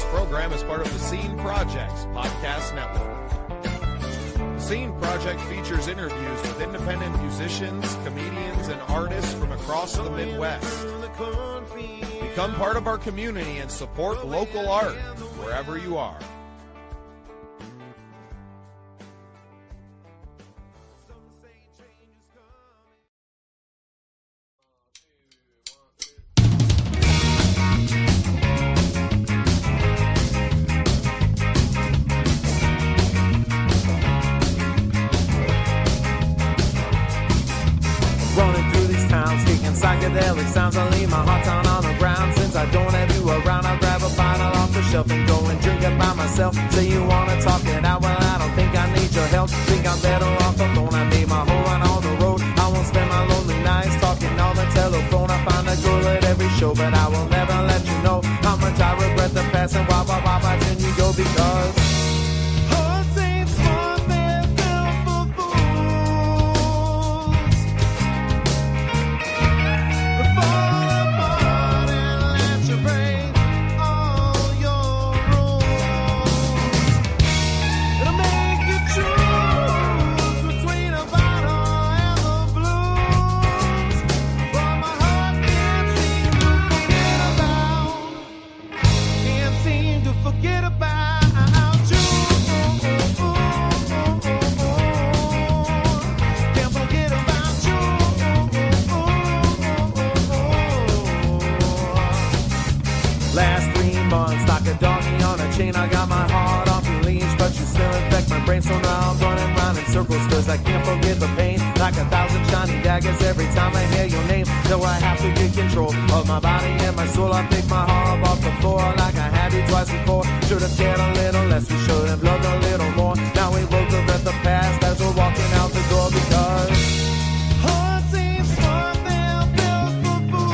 program is part of the Scene Project's podcast network. The Scene Project features interviews with independent musicians, comedians, and artists from across the Midwest. Become part of our community and support local art wherever you are. Psychedelic sounds, I leave my heart down on the ground. Since I don't have you around, I grab a bottle off the shelf and go and drink it by myself. Say you wanna talk it out, well I don't think I need your help. Think I'm better off alone. I made my home run on the road. I won't spend my lonely nights talking on the telephone. I find a girl at every show, but I will never let you know how much I regret the past and why watching you go, because hearts ain't smart, they're built for fools. I got my heart off your leash, but you still infect my brain. So now I'm running round in circles, cause I can't forget the pain. Like 1,000 shiny daggers every time I hear your name. Though I have to get control of my body and my soul. I pick my heart up off the floor like I had to twice before. Should've cared a little less, we should've loved a little more. Now we both regret the past as we're walking out the door, because hearts ain't smart, they're built for fools.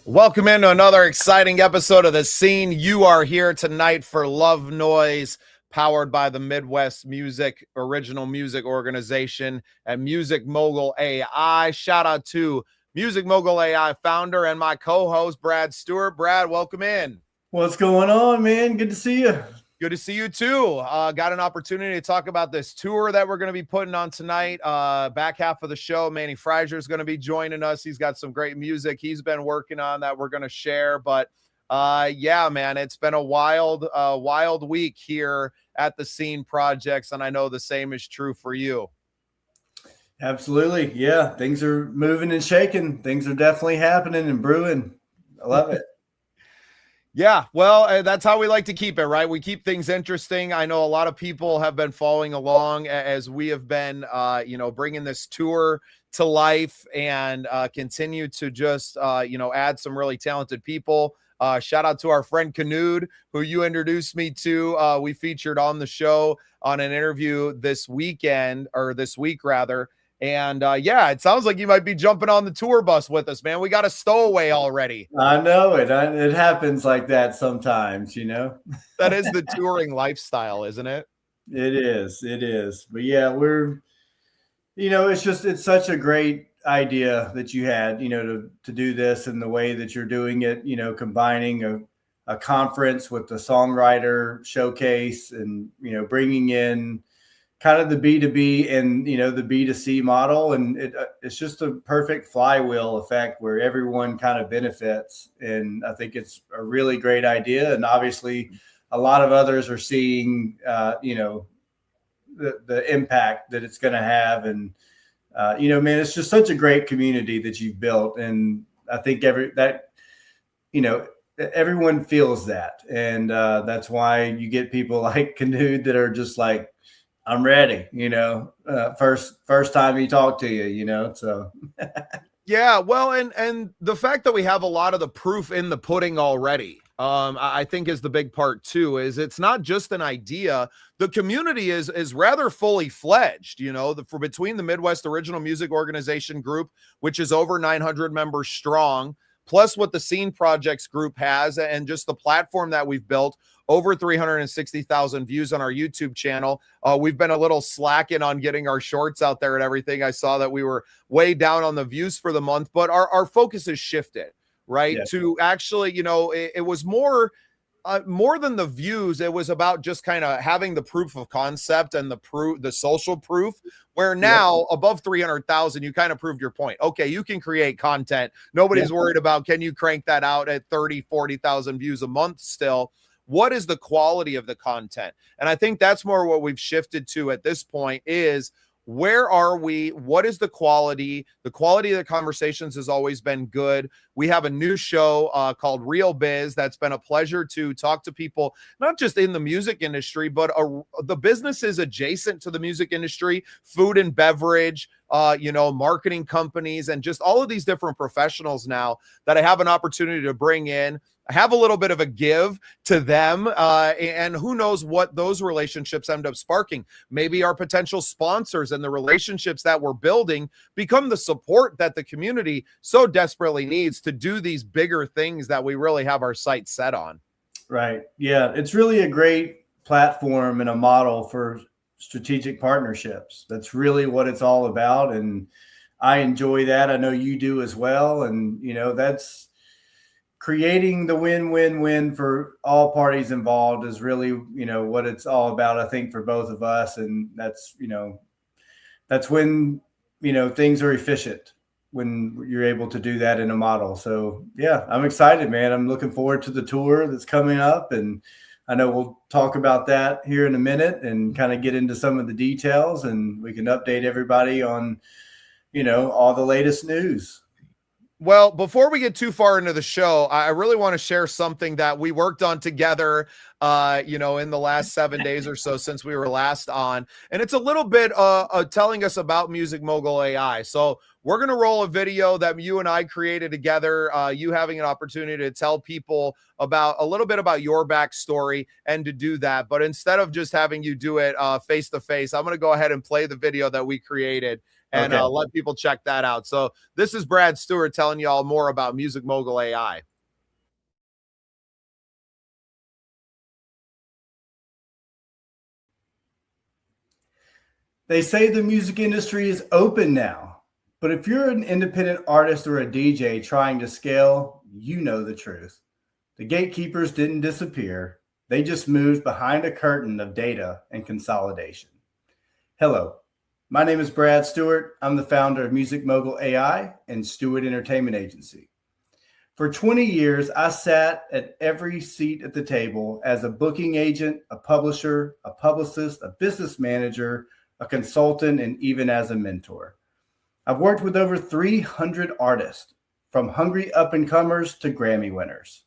Welcome into another exciting episode of The Scene. You are here tonight for Love Noise, powered by the Midwest Original Music Organization and Music Mogul AI. Shout out to Music Mogul AI founder and my co-host, Brad Stewart. Brad, welcome in. What's going on, man? Good to see you. Good to see you too. Got an opportunity to talk about this tour that we're going to be putting on tonight. Back half of the show, Manny Frazier is going to be joining us. He's got some great music he's been working on that we're going to share. But yeah, man, it's been a wild week here at the Scene Projects, and I know the same is true for you. Absolutely. Yeah, things are moving and shaking. Things are definitely happening and brewing. I love it. Yeah, well, that's how we like to keep it, right? We keep things interesting. I know a lot of people have been following along as we have been, bringing this tour to life and continue to just, add some really talented people. Shout out to our friend Canood, who you introduced me to. We featured on the show on an interview this week, rather. And it sounds like you might be jumping on the tour bus with us, man. We got a stowaway already. I know it. It happens like that sometimes, That is the touring lifestyle, isn't it? It is. But yeah, it's such a great idea that you had, to do this in the way that you're doing it, combining a conference with the songwriter showcase and, bringing in kind of the B2B and, the B2C model. And it's just a perfect flywheel effect where everyone kind of benefits. And I think it's a really great idea. And obviously a lot of others are seeing, the impact that it's going to have. And, man, it's just such a great community that you've built. And I think everyone feels that. And that's why you get people like Canoe that are just like, I'm ready, first time he talked to you, so. Yeah, well, and the fact that we have a lot of the proof in the pudding already, I think is the big part too, is it's not just an idea. The community is rather fully fledged, for between the Midwest Original Music Organization group, which is over 900 members strong, plus what the Scene Projects group has, and just the platform that we've built, over 360,000 views on our YouTube channel. We've been a little slacking on getting our shorts out there and everything. I saw that we were way down on the views for the month, but our focus has shifted, right? Yeah. To actually, it was more than the views. It was about just kind of having the proof of concept and the social proof, where now above 300,000, you kind of proved your point. Okay, you can create content. Nobody's worried about, can you crank that out at 30, 40,000 views a month still? What is the quality of the content? And I think that's more what we've shifted to at this point is, where are we? What is the quality? The quality of the conversations has always been good. We have a new show called Real Biz. That's been a pleasure to talk to people, not just in the music industry, but the businesses adjacent to the music industry, food and beverage, marketing companies, and just all of these different professionals now that I have an opportunity to bring in. I have a little bit of a give to them, and who knows what those relationships end up sparking. Maybe our potential sponsors and the relationships that we're building become the support that the community so desperately needs to do these bigger things that we really have our sights set on. Right. Yeah, it's really a great platform and a model for strategic partnerships. That's really what it's all about. And I enjoy that. I know you do as well. And, that's creating the win-win-win for all parties involved is really, what it's all about, I think, for both of us. And that's when, things are efficient, when you're able to do that in a model. So yeah, I'm excited, man. I'm looking forward to the tour that's coming up. And I know we'll talk about that here in a minute and kind of get into some of the details, and we can update everybody on, all the latest news. Well, before we get too far into the show, I really want to share something that we worked on together, in the last 7 days or so since we were last on. And it's a little bit telling us about Music Mogul AI. So we're going to roll a video that you and I created together, you having an opportunity to tell people about a little bit about your backstory and to do that. But instead of just having you do it face to face, I'm going to go ahead and play the video that we created and let people check that out. So this is Brad Stewart telling you all more about Music Mogul AI. They say the music industry is open now, but if you're an independent artist or a DJ trying to scale, you know the truth. The gatekeepers didn't disappear. They just moved behind a curtain of data and consolidation. Hello. My name is Brad Stewart. I'm the founder of Music Mogul AI and Stewart Entertainment Agency. For 20 years, I sat at every seat at the table as a booking agent, a publisher, a publicist, a business manager, a consultant, and even as a mentor. I've worked with over 300 artists, from hungry up-and-comers to Grammy winners.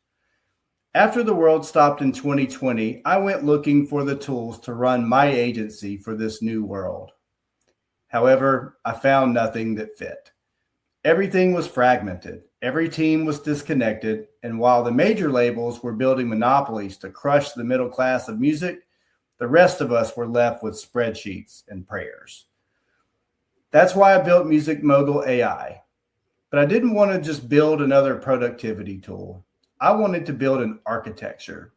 After the world stopped in 2020, I went looking for the tools to run my agency for this new world. However, I found nothing that fit. Everything was fragmented. Every team was disconnected. And while the major labels were building monopolies to crush the middle class of music, the rest of us were left with spreadsheets and prayers. That's why I built Music Mogul AI. But I didn't want to just build another productivity tool. I wanted to build an architecture,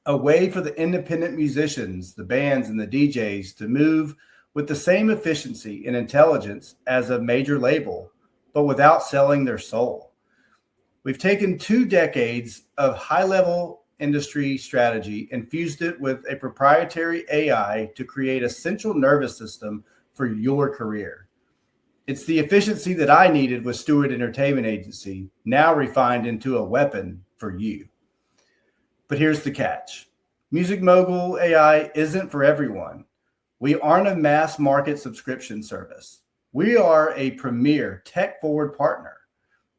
a way for the independent musicians, the bands, and the DJs to move with the same efficiency and intelligence as a major label, but without selling their soul. We've taken 2 decades of high-level industry strategy and fused it with a proprietary AI to create a central nervous system for your career. It's the efficiency that I needed with Stewart Entertainment Agency, now refined into a weapon for you. But here's the catch. Music Mogul AI isn't for everyone. We aren't a mass market subscription service. We are a premier tech-forward partner.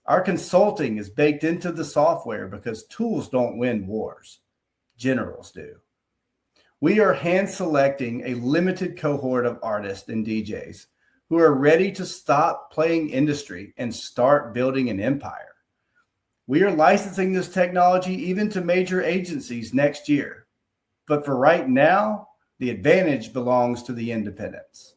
Our consulting is baked into the software because tools don't win wars. Generals do. We are hand selecting a limited cohort of artists and DJs who are ready to stop playing industry and start building an empire. We are licensing this technology even to major agencies next year. But for right now, the advantage belongs to the independents.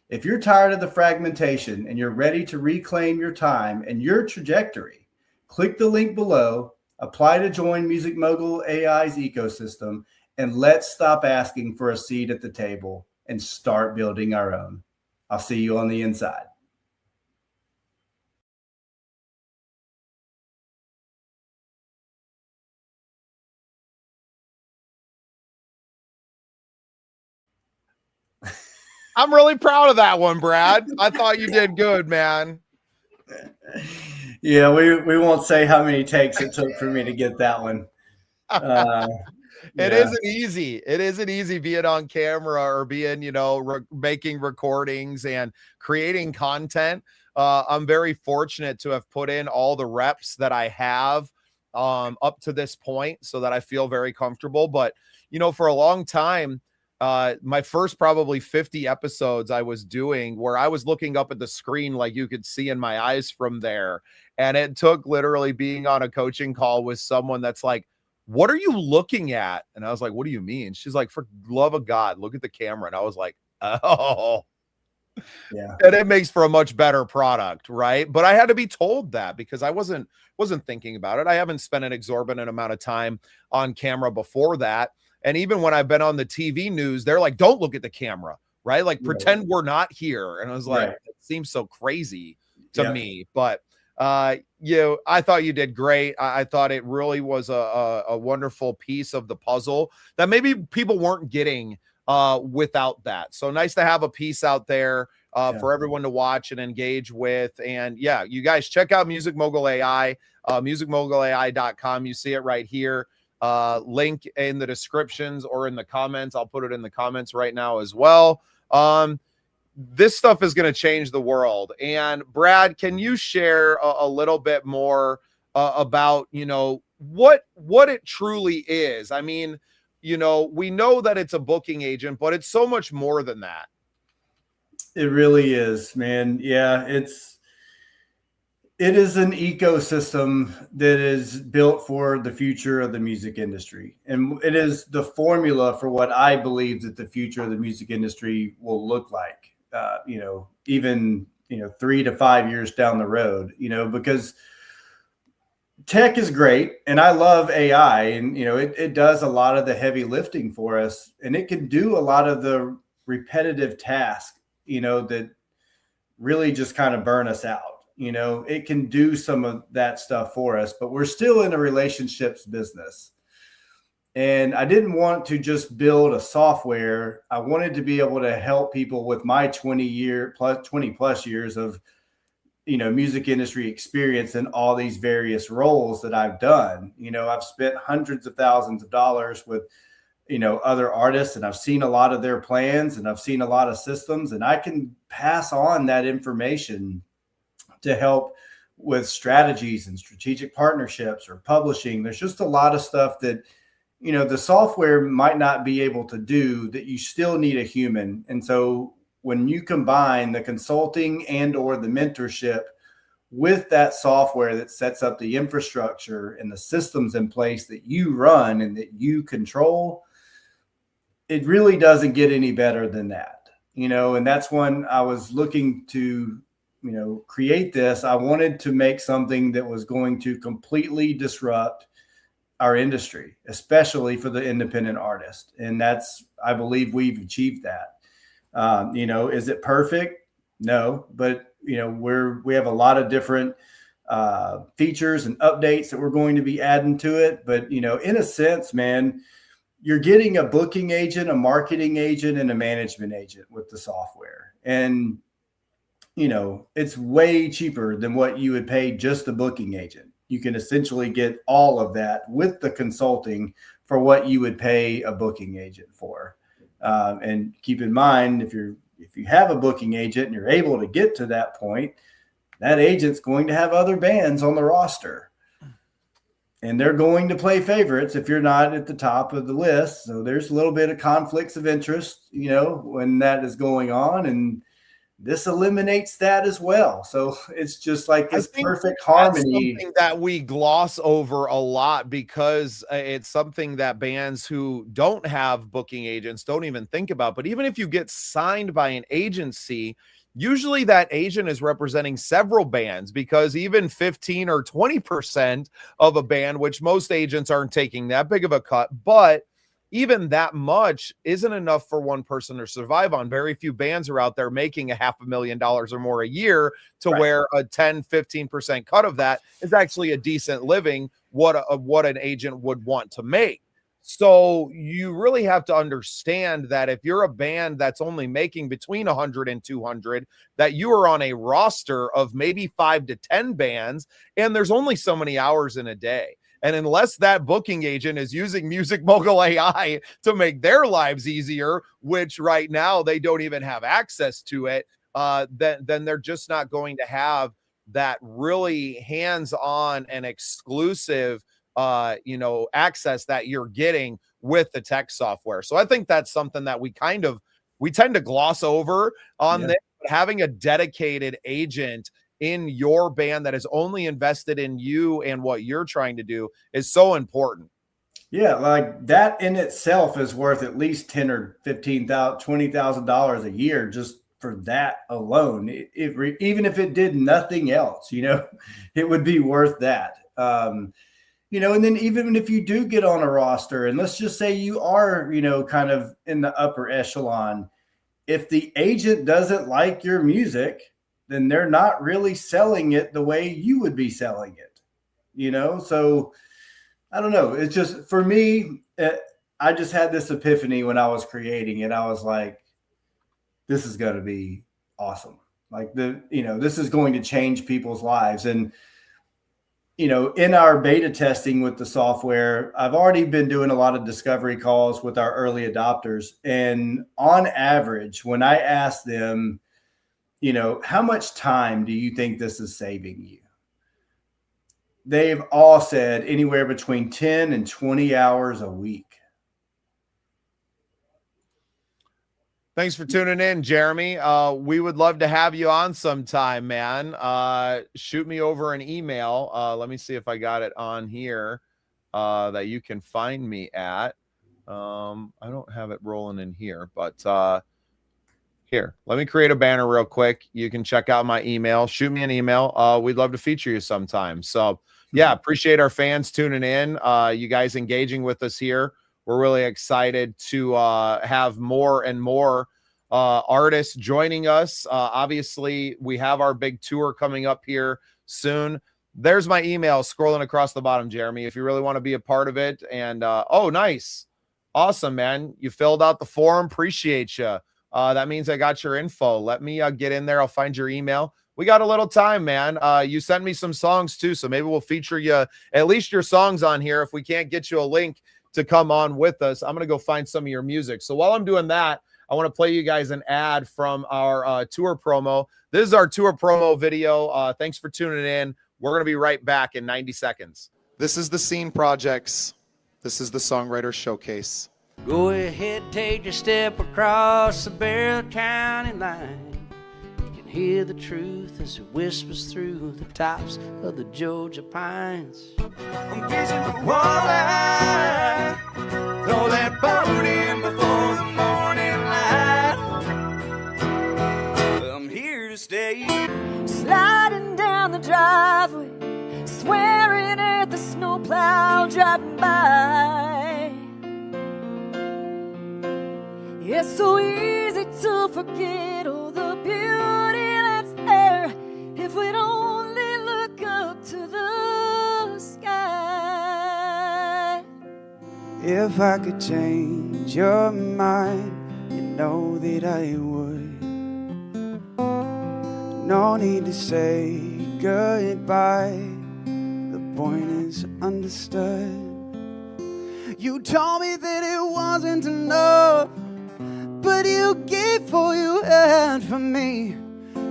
If you're tired of the fragmentation and you're ready to reclaim your time and your trajectory, click the link below, apply to join Music Mogul AI's ecosystem, and let's stop asking for a seat at the table and start building our own. I'll see you on the inside. I'm really proud of that one, Brad. I thought you did good, man. Yeah, we won't say how many takes it took for me to get that one. It isn't easy. It isn't easy being on camera or being, making recordings and creating content. I'm very fortunate to have put in all the reps that I have up to this point so that I feel very comfortable. But, for a long time, my first probably 50 episodes I was doing where I was looking up at the screen like you could see in my eyes from there. And it took literally being on a coaching call with someone that's like, what are you looking at? And I was like, what do you mean? She's like, for love of God, look at the camera. And I was like, oh, yeah. And it makes for a much better product, right? But I had to be told that because I wasn't thinking about it. I haven't spent an exorbitant amount of time on camera before that. And even when I've been on the TV news, they're like, don't look at the camera, right? Like pretend we're not here. And I was like, it seems so crazy to me. But I thought you did great. I thought it really was a wonderful piece of the puzzle that maybe people weren't getting without that. So nice to have a piece out there for everyone to watch and engage with. And you guys check out Music Mogul AI, musicmogulai.com. You see it right here. Link in the descriptions or in the comments. I'll put it in the comments right now as well. This stuff is going to change the world. And Brad, can you share a little bit more about, what it truly is? I mean, we know that it's a booking agent, but it's so much more than that. It really is, man. Yeah, it is an ecosystem that is built for the future of the music industry. And it is the formula for what I believe that the future of the music industry will look like, even 3 to 5 years down the road, because tech is great. And I love AI and, it does a lot of the heavy lifting for us. And it can do a lot of the repetitive tasks, that really just kind of burn us out. It can do some of that stuff for us, but we're still in a relationships business. And I didn't want to just build a software. I wanted to be able to help people with my 20 plus years of, music industry experience in all these various roles that I've done. I've spent hundreds of thousands of dollars with, other artists, and I've seen a lot of their plans and I've seen a lot of systems, and I can pass on that information to help with strategies and strategic partnerships or publishing. There's just a lot of stuff that, the software might not be able to do that you still need a human. And so when you combine the consulting and or the mentorship with that software that sets up the infrastructure and the systems in place that you run and that you control, it really doesn't get any better than that, and that's when I was looking to, create this. I wanted to make something that was going to completely disrupt our industry, especially for the independent artist. And I believe we've achieved that. Is it perfect? No, but we have a lot of different features and updates that we're going to be adding to it. But, you know, in a sense, man, you're getting a booking agent, a marketing agent, and a management agent with the software. And, you know, it's way cheaper than what you would pay just the booking agent. You can essentially get all of that with the consulting for what you would pay a booking agent for. And keep in mind, if you have a booking agent and you're able to get to that point, that agent's going to have other bands on the roster. And they're going to play favorites if you're not at the top of the list. So there's a little bit of conflicts of interest, you know, when that is going on. And this eliminates that as well. So it's just like this perfect harmony. That's something that we gloss over a lot because it's something that bands who don't have booking agents don't even think about. But even if you get signed by an agency, usually that agent is representing several bands, because even 15 or 20% of a band, which most agents aren't taking that big of a cut, but even that much isn't enough for one person to survive on. Very few bands are out there making $500,000 or more a year to where a 10-15% cut of that is actually a decent living, what an agent would want to make. So you really have to understand that if you're a band that's only making between 100 and 200, that you are on a roster of maybe 5 to 10 bands, and there's only so many hours in a day. And unless that booking agent is using Music Mogul AI to make their lives easier, which right now they don't even have access to it, then they're just not going to have that really hands-on and exclusive access that you're getting with the tech software. So I think that's something that we tend to gloss over on this. Having a dedicated agent in your band that is only invested in you and what you're trying to do is so important. Yeah, like that in itself is worth at least $10,000 or $15,000, $20,000 a year just for that alone. Even if it did nothing else, you know, it would be worth that. You know, and then even if you do get on a roster, and let's just say you are, you know, kind of in the upper echelon, if the agent doesn't like your music, then they're not really selling it the way you would be selling it, you know? So I don't know. It's just, for me, I just had this epiphany when I was creating it. I was like, this is going to be awesome. Like this is going to change people's lives. And, you know, in our beta testing with the software, I've already been doing a lot of discovery calls with our early adopters. And on average, when I ask them, you know, how much time do you think this is saving you? They've all said anywhere between 10 and 20 hours a week. Thanks for tuning in, Jeremy. We would love to have you on sometime, man. Shoot me over an email. Let me see if I got it on here that you can find me at. I don't have it rolling in here, but here, let me create a banner real quick. You can check out my email. Shoot me an email. We'd love to feature you sometime. So, yeah, appreciate our fans tuning in. You guys engaging with us here. We're really excited to have more and more artists joining us. Obviously, we have our big tour coming up here soon. There's my email scrolling across the bottom, Jeremy, if you really want to be a part of it. And, oh, nice. Awesome, man. You filled out the form. Appreciate you. That means I got your info. Let me get in there. I'll find your email. We got a little time, man. You sent me some songs too, so maybe we'll feature you, at least your songs on here. If we can't get you a link to come on with us, I'm going to go find some of your music. So while I'm doing that, I want to play you guys an ad from our tour promo. This is our tour promo video. Thanks for tuning in. We're going to be right back in 90 seconds. This is the Scene Projects. This is the Songwriter Showcase. Go ahead, take your step across the Barrow County line. You can hear the truth as it whispers through the tops of the Georgia pines. I'm fishing for walleye. Throw that boat in before the morning light. I'm here to stay. Sliding down the driveway, swearing at the snowplow driving by. It's so easy to forget all the beauty that's there if we'd only look up If I could change your mind, you know that I would. No need to say goodbye, the point is understood. You told me that it wasn't enough, but you gave all you had for me.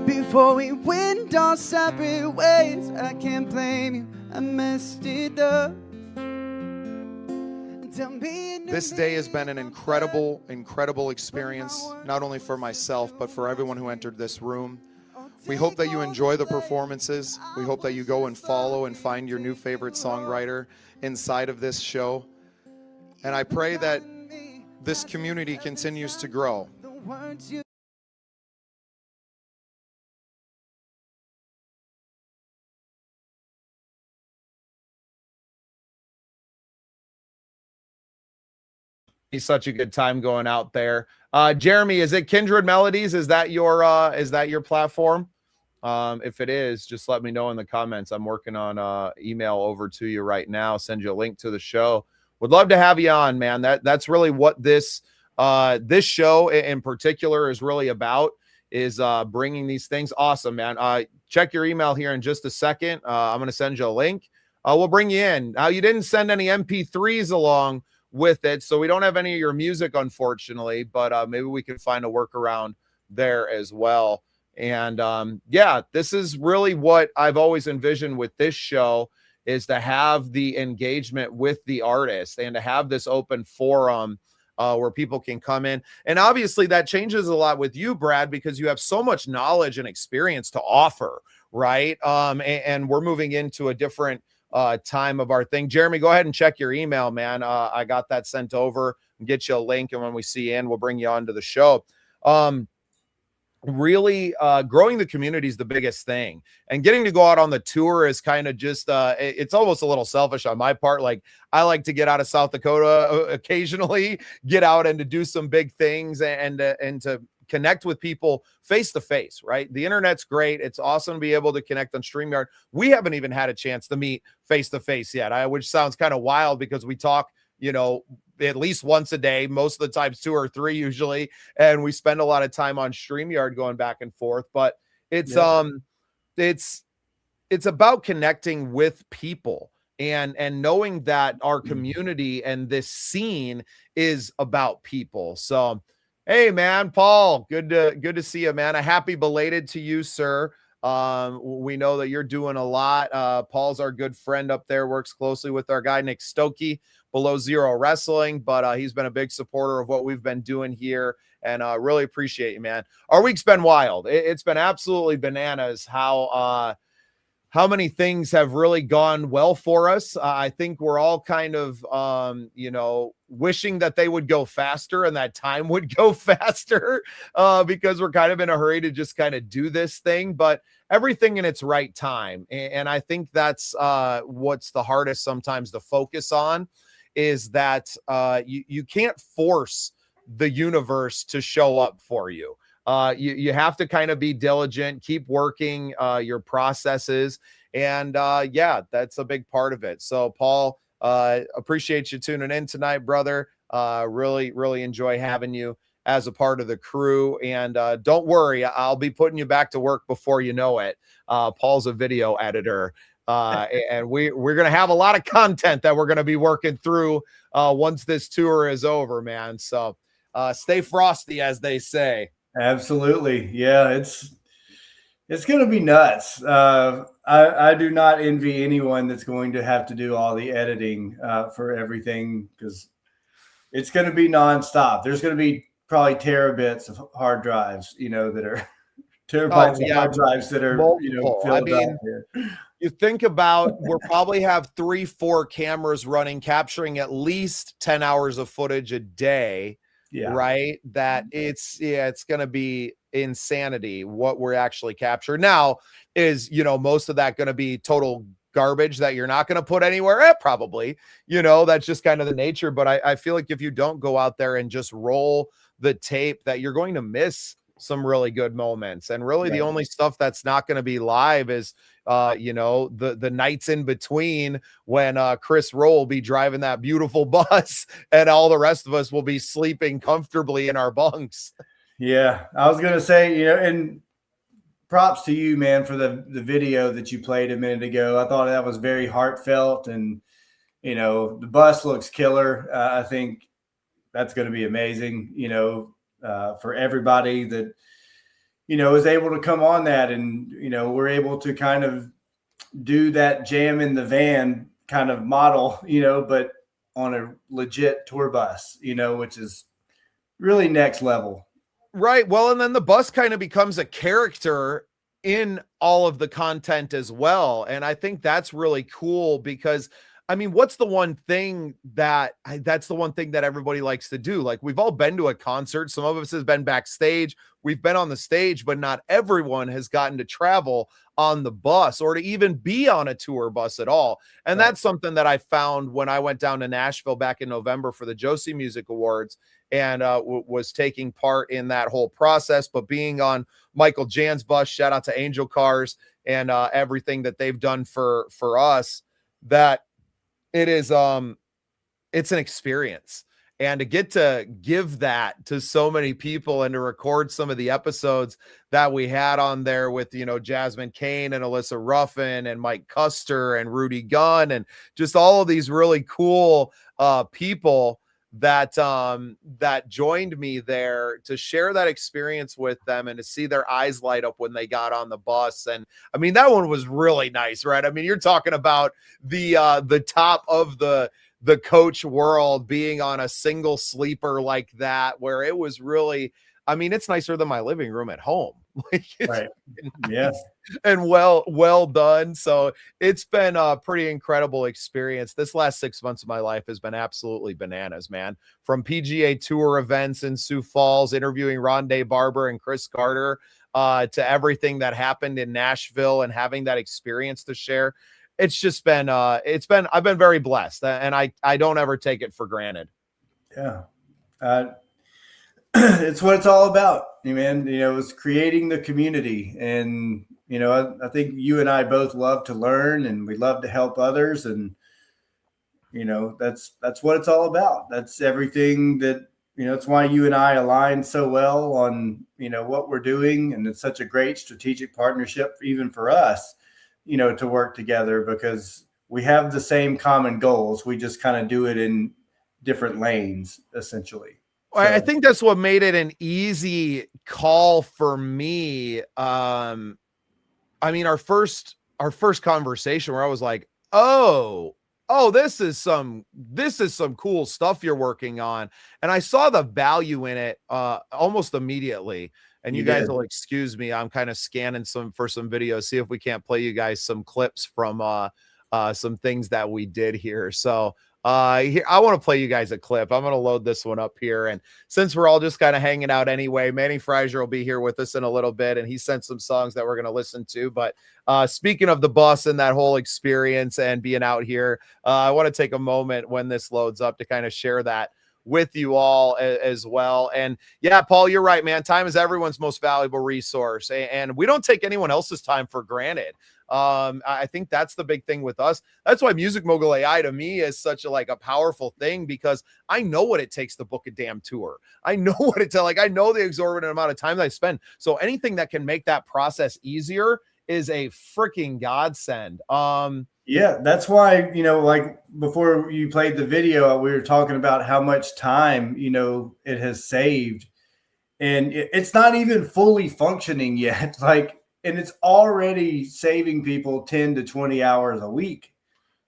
Before we went our separate ways, I can't blame you, I messed it up. This day has been an incredible experience, not only for myself, but for everyone who entered this room. We hope that you enjoy the performances. We hope that you go and follow and find your new favorite songwriter inside of this show. And I pray that this community continues to grow. He's such a good time going out there. Jeremy, is it Kindred Melodies? Is that your platform? If it is, just let me know in the comments. I'm working on email over to you right now. Send you a link to the show. Would love to have you on, man. That's really what this show in particular is really about, is bringing these things. Awesome, man. Check your email here in just a second. I'm going to send you a link. We'll bring you in. Now, you didn't send any MP3s along with it, so we don't have any of your music, unfortunately, but maybe we can find a workaround there as well. And yeah, this is really what I've always envisioned with this show, is to have the engagement with the artist and to have this open forum where people can come in. And obviously that changes a lot with you, Brad, because you have so much knowledge and experience to offer, right? And we're moving into a different time of our thing. Jeremy, go ahead and check your email, man. I got that sent over and get you a link. And when we see you in, we'll bring you onto the show. Really growing the community is the biggest thing, and getting to go out on the tour is kind of just it's almost a little selfish on my part. Like, I like to get out of South Dakota occasionally, get out and to do some big things and to connect with people face to face, right? The internet's great. It's awesome to be able to connect on StreamYard. We haven't even had a chance to meet face to face yet, which sounds kind of wild because we talk, at least once a day, most of the times 2 or 3 usually, and we spend a lot of time on StreamYard going back and forth. But it's about connecting with people and knowing that our community and this scene is about people. So hey, man, Paul, good to see you, man. A happy belated to you, sir. We know that you're doing a lot. Paul's our good friend up there, works closely with our guy Nick Stokey, Below Zero Wrestling, but he's been a big supporter of what we've been doing here, and really appreciate you, man. Our week's been wild. It's been absolutely bananas how many things have really gone well for us. I think we're all kind of, wishing that they would go faster and that time would go faster because we're kind of in a hurry to just kind of do this thing, but everything in its right time. And I think that's what's the hardest sometimes to focus on, is that you can't force the universe to show up for you. You have to kind of be diligent, keep working your processes. And yeah, that's a big part of it. So Paul, appreciate you tuning in tonight, brother. Really enjoy having you as a part of the crew. And don't worry, I'll be putting you back to work before you know it. Paul's a video editor. And we're going to have a lot of content that we're going to be working through once this tour is over, man. So stay frosty, as they say. Absolutely. Yeah, it's going to be nuts. I do not envy anyone that's going to have to do all the editing for everything, because it's going to be nonstop. There's going to be probably terabits of hard drives, that are terabytes of hard drives that are, filled up here. You think about, we'll probably have 3-4 cameras running, capturing at least 10 hours of footage a day. Yeah. Right. That it's going to be insanity what we're actually capturing. Now, is, most of that going to be total garbage that you're not going to put anywhere? Probably, that's just kind of the nature. But I feel like if you don't go out there and just roll the tape, that you're going to miss some really good moments. And really the Right. only stuff that's not going to be live is you know, the nights in between when Chris Rowe will be driving that beautiful bus and all the rest of us will be sleeping comfortably in our bunks. Yeah, I was gonna say, and props to you, man, for the video that you played a minute ago. I thought that was very heartfelt, and the bus looks killer. I think that's going to be amazing. For everybody that is able to come on that, and we're able to kind of do that jam in the van kind of model, but on a legit tour bus, which is really next level. Right. Well, and then the bus kind of becomes a character in all of the content as well. And I think that's really cool because I mean, what's the one thing that's the one thing that everybody likes to do? Like we've all been to a concert. Some of us has been backstage. We've been on the stage, but not everyone has gotten to travel on the bus or to even be on a tour bus at all. And that's something that I found when I went down to Nashville back in November for the Josie Music Awards and was taking part in that whole process. But being on Michael Jan's bus, shout out to Angel Cars and everything that they've done for us, that it is it's an experience. And to get to give that to so many people and to record some of the episodes that we had on there with, Jasmine Kane and Alyssa Ruffin and Mike Custer and Rudy Gunn and just all of these really cool people that that joined me there, to share that experience with them and to see their eyes light up when they got on the bus. And I mean, that one was really nice, right? I mean, you're talking about the top of the coach world being on a single sleeper like that, where it was really, I mean, it's nicer than my living room at home. Like it's Right. nice Yes. and well done. So it's been a pretty incredible experience. This last 6 months of my life has been absolutely bananas, man. From PGA Tour events in Sioux Falls, interviewing Rondé Barber and Chris Carter, to everything that happened in Nashville and having that experience to share. It's just been I've been very blessed, and I don't ever take it for granted. Yeah. It's what it's all about, man. It's creating the community. And, I think you and I both love to learn and we love to help others. And, that's what it's all about. That's everything that, it's why you and I align so well on, what we're doing. And it's such a great strategic partnership, even for us, to work together, because we have the same common goals. We just kind of do it in different lanes, essentially. So. I think that's what made it an easy call for me. I mean, our first conversation where I was like, oh, this is some cool stuff you're working on. And I saw the value in it almost immediately. And you guys will excuse me, I'm kind of scanning for some videos, see if we can't play you guys some clips from some things that we did here. So here, I want to play you guys a clip. I'm going to load this one up here. And since we're all just kind of hanging out anyway, Manny Frazier will be here with us in a little bit, and he sent some songs that we're going to listen to. But speaking of the bus and that whole experience and being out here, I want to take a moment when this loads up to kind of share that with you all as well. And yeah, Paul, you're right, man. Time is everyone's most valuable resource, and we don't take anyone else's time for granted. I think that's the big thing with us. That's why Music Mogul AI to me is such a powerful thing, because I know what it takes to book a damn tour. I know what it's like. I know the exorbitant amount of time that I spend. So anything that can make that process easier is a freaking godsend. Yeah, that's why, like before you played the video, we were talking about how much time, it has saved, and it's not even fully functioning yet. And it's already saving people 10 to 20 hours a week.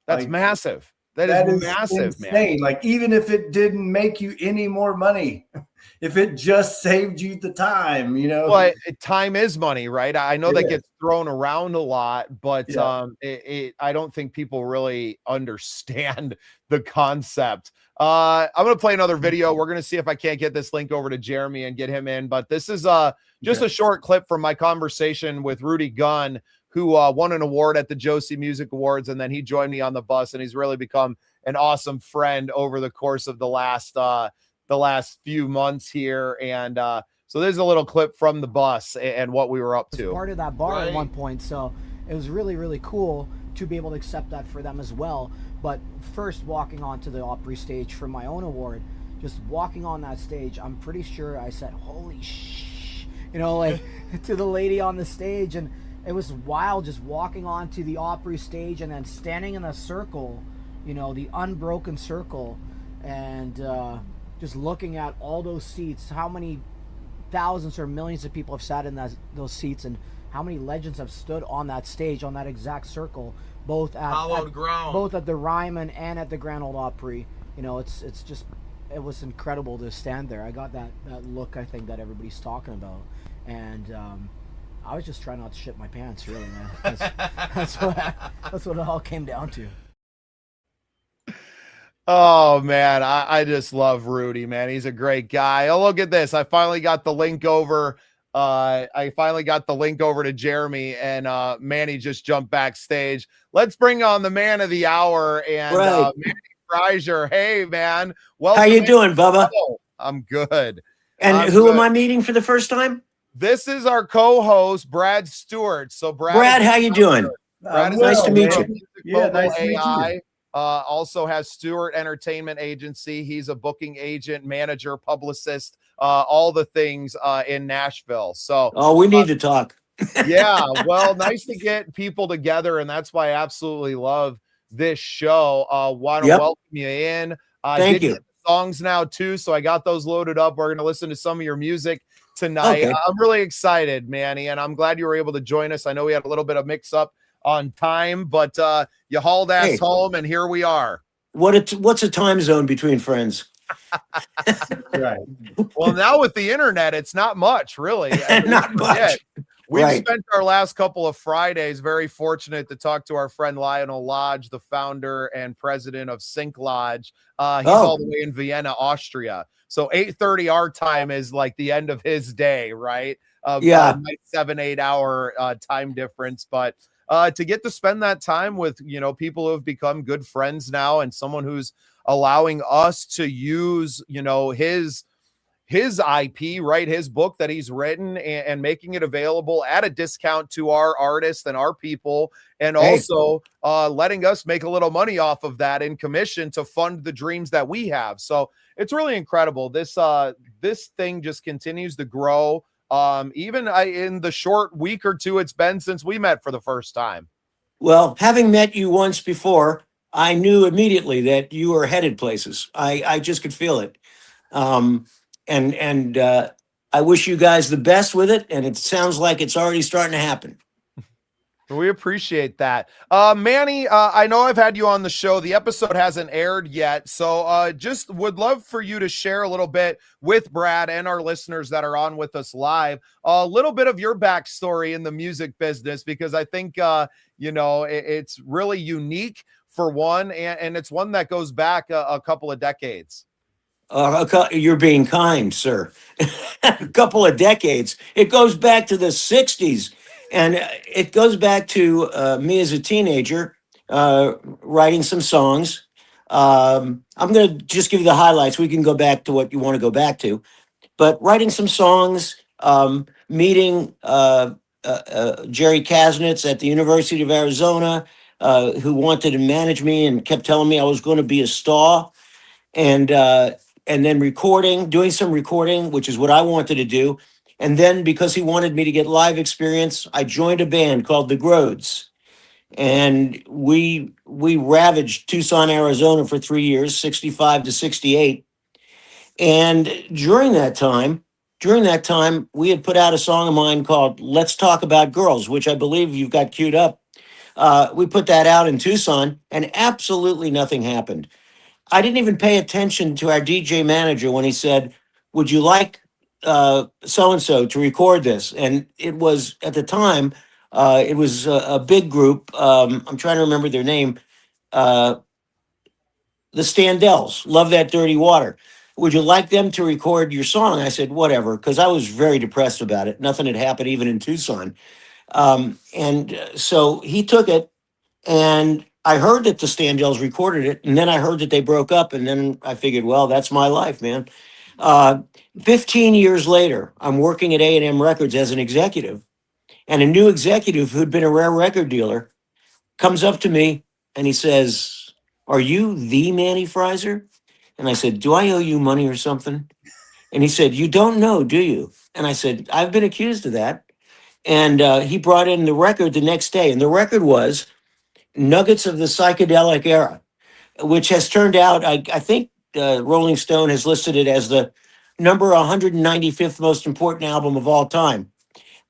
That's massive. That is massive, insane, man. Even if it didn't make you any more money, if it just saved you the time, Well, time is money, right? I know that gets thrown around a lot, but I don't think people really understand the concept. I'm going to play another video. We're going to see if I can't get this link over to Jeremy and get him in, but this is just a short clip from my conversation with Rudy Gunn, who won an award at the Josie Music Awards, and then he joined me on the bus, and he's really become an awesome friend over the course of the last few months here. And So there's a little clip from the bus and what we were up to. Part of that bar at one point, so it was really, really cool to be able to accept that for them as well. But first, walking onto the Opry stage for my own award, just walking on that stage, I'm pretty sure I said, "Holy shh," like to the lady on the stage, and it was wild just walking onto the Opry stage and then standing in a circle, the unbroken circle, and just looking at all those seats, how many thousands or millions of people have sat in those seats, and how many legends have stood on that stage, on that exact circle, both at hallowed ground, both at the Ryman and at the Grand Ole Opry. It's just, it was incredible to stand there. I got that look, I think, that everybody's talking about, and I was just trying not to shit my pants, really, man. That's what it all came down to. Oh man, I just love Rudy, man. He's a great guy. Oh, look at this. I finally got the link over. To Jeremy, and Manny just jumped backstage. Let's bring on the man of the hour, and Manny Frazier. Hey man, welcome. How you doing, Bubba? I'm good. And who am I meeting for the first time? This is our co-host, Brad Stewart. So Brad, how you doing? Brad is nice to meet you. Yeah, Mogul nice to meet AI. you. Also has Stewart Entertainment Agency. He's a booking agent, manager, publicist, all the things in Nashville. So we need to talk. Yeah, well, nice to get people together, and that's why I absolutely love this show. Want to welcome you in. Thank you. Get the songs now too, so I got those loaded up. We're going to listen to some of your music tonight. Okay. I'm really excited, Manny, and I'm glad you were able to join us. I know we had a little bit of mix up on time, but you hauled ass home, and here we are. What's a time zone between friends? Right. Well, now with the internet, it's not much, really. Not much. We've spent our last couple of Fridays very fortunate to talk to our friend Lionel Lodge, the founder and president of Sync Lodge. He's all the way in Vienna, Austria. So 8:30 our time is like the end of his day, right? Yeah. 7-8 hour time difference. But to get to spend that time with, people who have become good friends now, and someone who's allowing us to use, his IP, right? His book that he's written, and making it available at a discount to our artists and our people. And also letting us make a little money off of that in commission to fund the dreams that we have. So it's really incredible. This thing just continues to grow. Even in the short week or two it's been since we met for the first time. Well, having met you once before, I knew immediately that you were headed places. I just could feel it. And I wish you guys the best with it. And it sounds like it's already starting to happen. We appreciate that. Manny, I know I've had you on the show. The episode hasn't aired yet. So just would love for you to share a little bit with Brad and our listeners that are on with us live, a little bit of your backstory in the music business, because I think, it's really unique for one, and it's one that goes back a couple of decades. You're being kind, sir. A couple of decades. It goes back to the 60s. And it goes back to me as a teenager, writing some songs. I'm going to just give you the highlights. We can go back to what you want to go back to. But writing some songs, meeting Jerry Kasnitz at the University of Arizona, who wanted to manage me and kept telling me I was going to be a star. And then doing some recording, which is what I wanted to do. And then because he wanted me to get live experience, I joined a band called the Grodes. And we ravaged Tucson, Arizona for 3 years, 65 to 68. And during that time, we had put out a song of mine called Let's Talk About Girls, which I believe you've got queued up. We put that out in Tucson, and absolutely nothing happened. I didn't even pay attention to our DJ manager when he said, "Would you like so-and-so to record this?" And it was, at the time, it was a big group. I'm trying to remember their name. The Standells, Love That Dirty Water. Would you like them to record your song? I said, whatever, because I was very depressed about it. Nothing had happened even in Tucson. So he took it, and I heard that the Standells recorded it, and then I heard that they broke up, and then I figured, well, that's my life, man. Uh, 15 years later, I'm working at A&M Records as an executive, and a new executive who'd been a rare record dealer comes up to me and he says, "Are you the Manny Fraser?" And I said, "Do I owe you money or something?" And he said, "You don't know, do you?" And I said, "I've been accused of that." And he brought in the record the next day, and the record was Nuggets of the Psychedelic Era, which has turned out, I think Rolling Stone has listed it as the number 195th most important album of all time.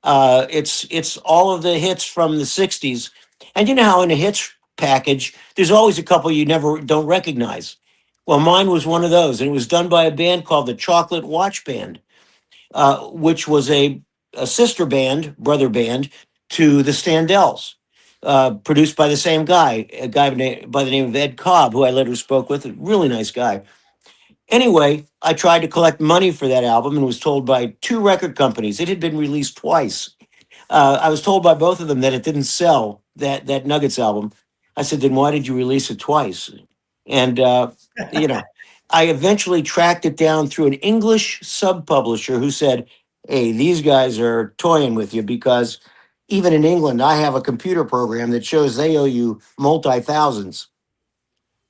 It's all of the hits from the 60s. And you know how in a hits package, there's always a couple you never don't recognize. Well, mine was one of those, and it was done by a band called the Chocolate Watch Band, which was a sister band, brother band to the Standells, produced by the same guy, a guy by the name of Ed Cobb, who I later spoke with, a really nice guy. Anyway, I tried to collect money for that album and was told by two record companies. It had been released twice. I was told by both of them that it didn't sell, that Nuggets album. I said, "Then why did you release it twice?" And you know, I eventually tracked it down through an English sub publisher who said, "Hey, these guys are toying with you because even in England, I have a computer program that shows they owe you multi thousands."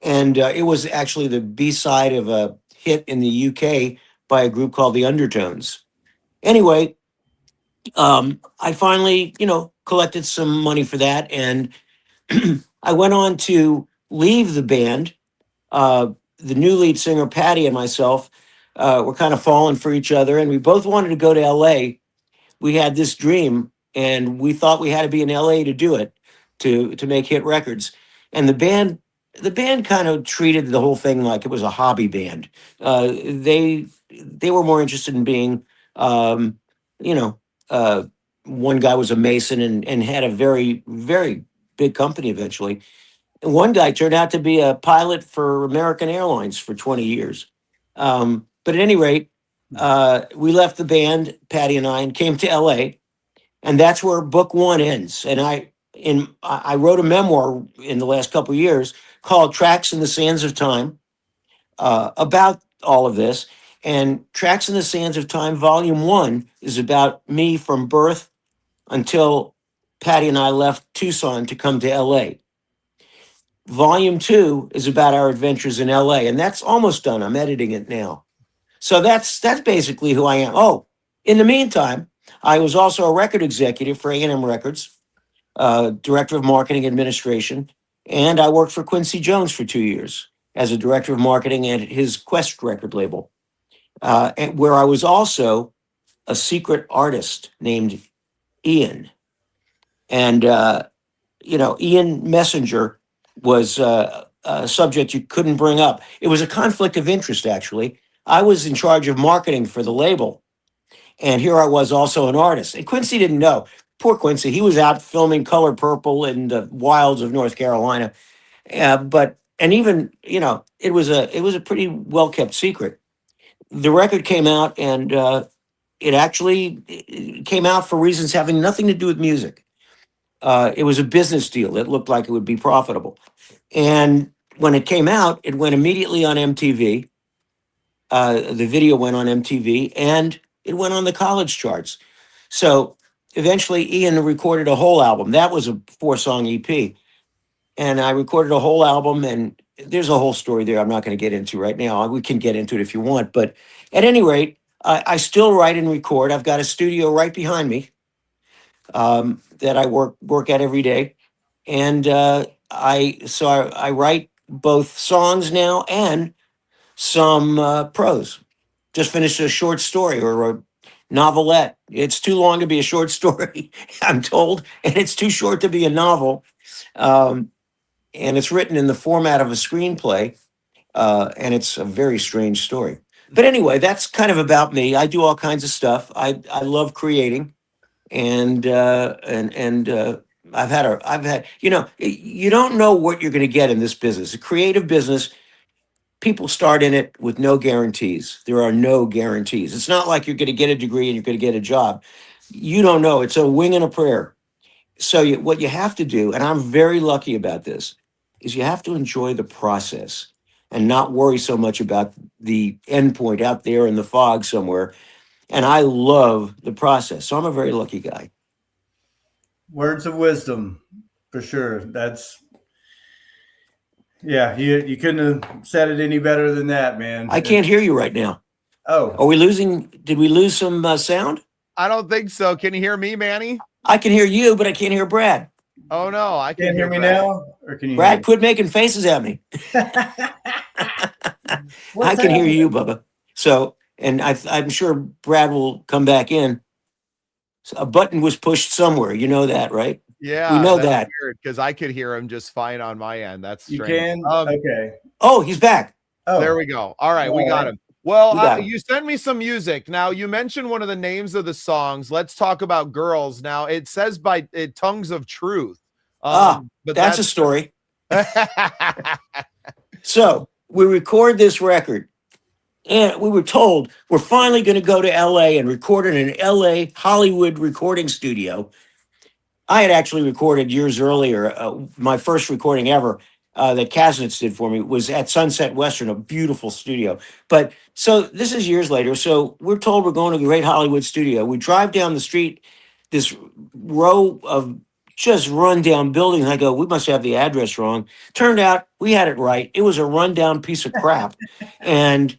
And it was actually the B side of a hit in the UK by a group called the Undertones. Anyway, I finally, collected some money for that, and I went on to leave the band. The new lead singer, Patty, and myself were kind of falling for each other, and we both wanted to go to LA. We had this dream, and we thought we had to be in LA to do it, to make hit records. And the band kind of treated the whole thing like it was a hobby band. They were more interested in being, you know, uh, one guy was a mason and had a very very big company eventually. And one guy turned out to be a pilot for American Airlines for 20 years. But at any rate, we left the band, Patty and I, and came to LA, and that's where book one ends. And I wrote a memoir in the last couple of years called Tracks in the Sands of Time, about all of this. And Tracks in the Sands of Time, Volume One, is about me from birth until Patty and I left Tucson to come to LA. Volume Two is about our adventures in LA, and that's almost done. I'm editing it now. So that's basically who I am. Oh, in the meantime, I was also a record executive for A&M Records, director of marketing administration, and I worked for Quincy Jones for 2 years as a director of marketing at his Quest record label, and where I was also a secret artist named Ian. And Ian Messenger was a subject you couldn't bring up. It was a conflict of interest, actually. I was in charge of marketing for the label, and here I was also an artist. And Quincy didn't know. Poor Quincy. He was out filming Color Purple in the wilds of North Carolina. And even, it was a pretty well kept secret. The record came out, and it came out for reasons having nothing to do with music. It was a business deal. It looked like it would be profitable. And when it came out, it went immediately on MTV. The video went on MTV, and it went on the college charts. So eventually, Ian recorded a whole album. That was a 4-song EP. And I recorded a whole album, and there's a whole story there I'm not going to get into right now. We can get into it if you want. But at any rate, I still write and record. I've got a studio right behind me, that I work at every day. And I write both songs now and some prose. Just finished a short story or a novelette. It's too long to be a short story, I'm told, and it's too short to be a novel. And it's written in the format of a screenplay, and it's a very strange story. But anyway, that's kind of about me. I do all kinds of stuff. I love creating, and I've had, you don't know what you're going to get in this business. A creative business, people start in it with no guarantees. There are no guarantees. It's not like you're going to get a degree and you're going to get a job. You don't know. It's a wing and a prayer. So what you have to do, and I'm very lucky about this, is you have to enjoy the process. and not worry so much about the end point out there in the fog somewhere. And I love the process. So I'm a very lucky guy. Words of wisdom, for sure. You couldn't have said it any better than that, man. I can't hear you right now. Oh, Are we losing? Did we lose some sound? I don't think so. Can you hear me, Manny? I can hear you, but I can't hear Brad. Oh no, I can't hear me Brad. now, or can you? Brad, quit making faces at me. I can hear you, Bubba. So, and I'm sure Brad will come back in. So a button was pushed somewhere. You know that, right? Yeah, we know that because I could hear him just fine on my end. That's you strange. can. Okay. Oh, he's back. Oh, there we go. All right, we got him. Well, got you sent me some music. Now, you mentioned one of the names of the songs. Let's talk about Girls. Now, it says by Tongues of Truth. But that's a story. So we record this record, and we were told we're finally going to go to LA and record in an LA Hollywood recording studio. I had actually recorded years earlier. My first recording ever that Kasnitz did for me was at Sunset Western, a beautiful studio. But so this is years later. So we're told we're going to a great Hollywood studio. We drive down the street, this row of just rundown buildings. I go, we must have the address wrong. Turned out we had it right. It was a rundown piece of crap. And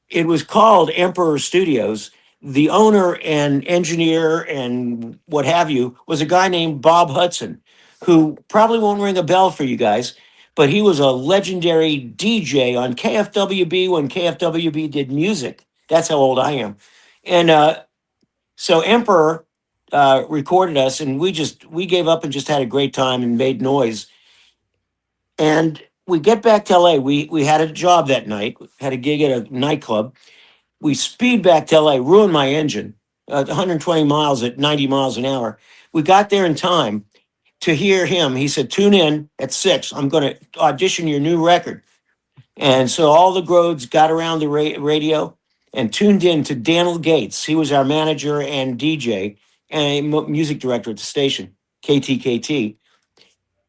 it was called Emperor Studios. The owner and engineer and what have you was a guy named Bob Hudson, who probably won't ring a bell for you guys, but he was a legendary DJ on KFWB when KFWB did music. That's how old I am. And so Emperor recorded us, and we gave up and just had a great time and made noise. And we get back to LA. We had a job that night, had a gig at a nightclub. We speed back to LA, ruined my engine, 120 miles at 90 miles an hour. We got there in time to hear him. He said, tune in at 6. I'm going to audition your new record. And so all the Grodes got around the radio and tuned in to Daniel Gates. He was our manager and DJ and music director at the station, KTKT.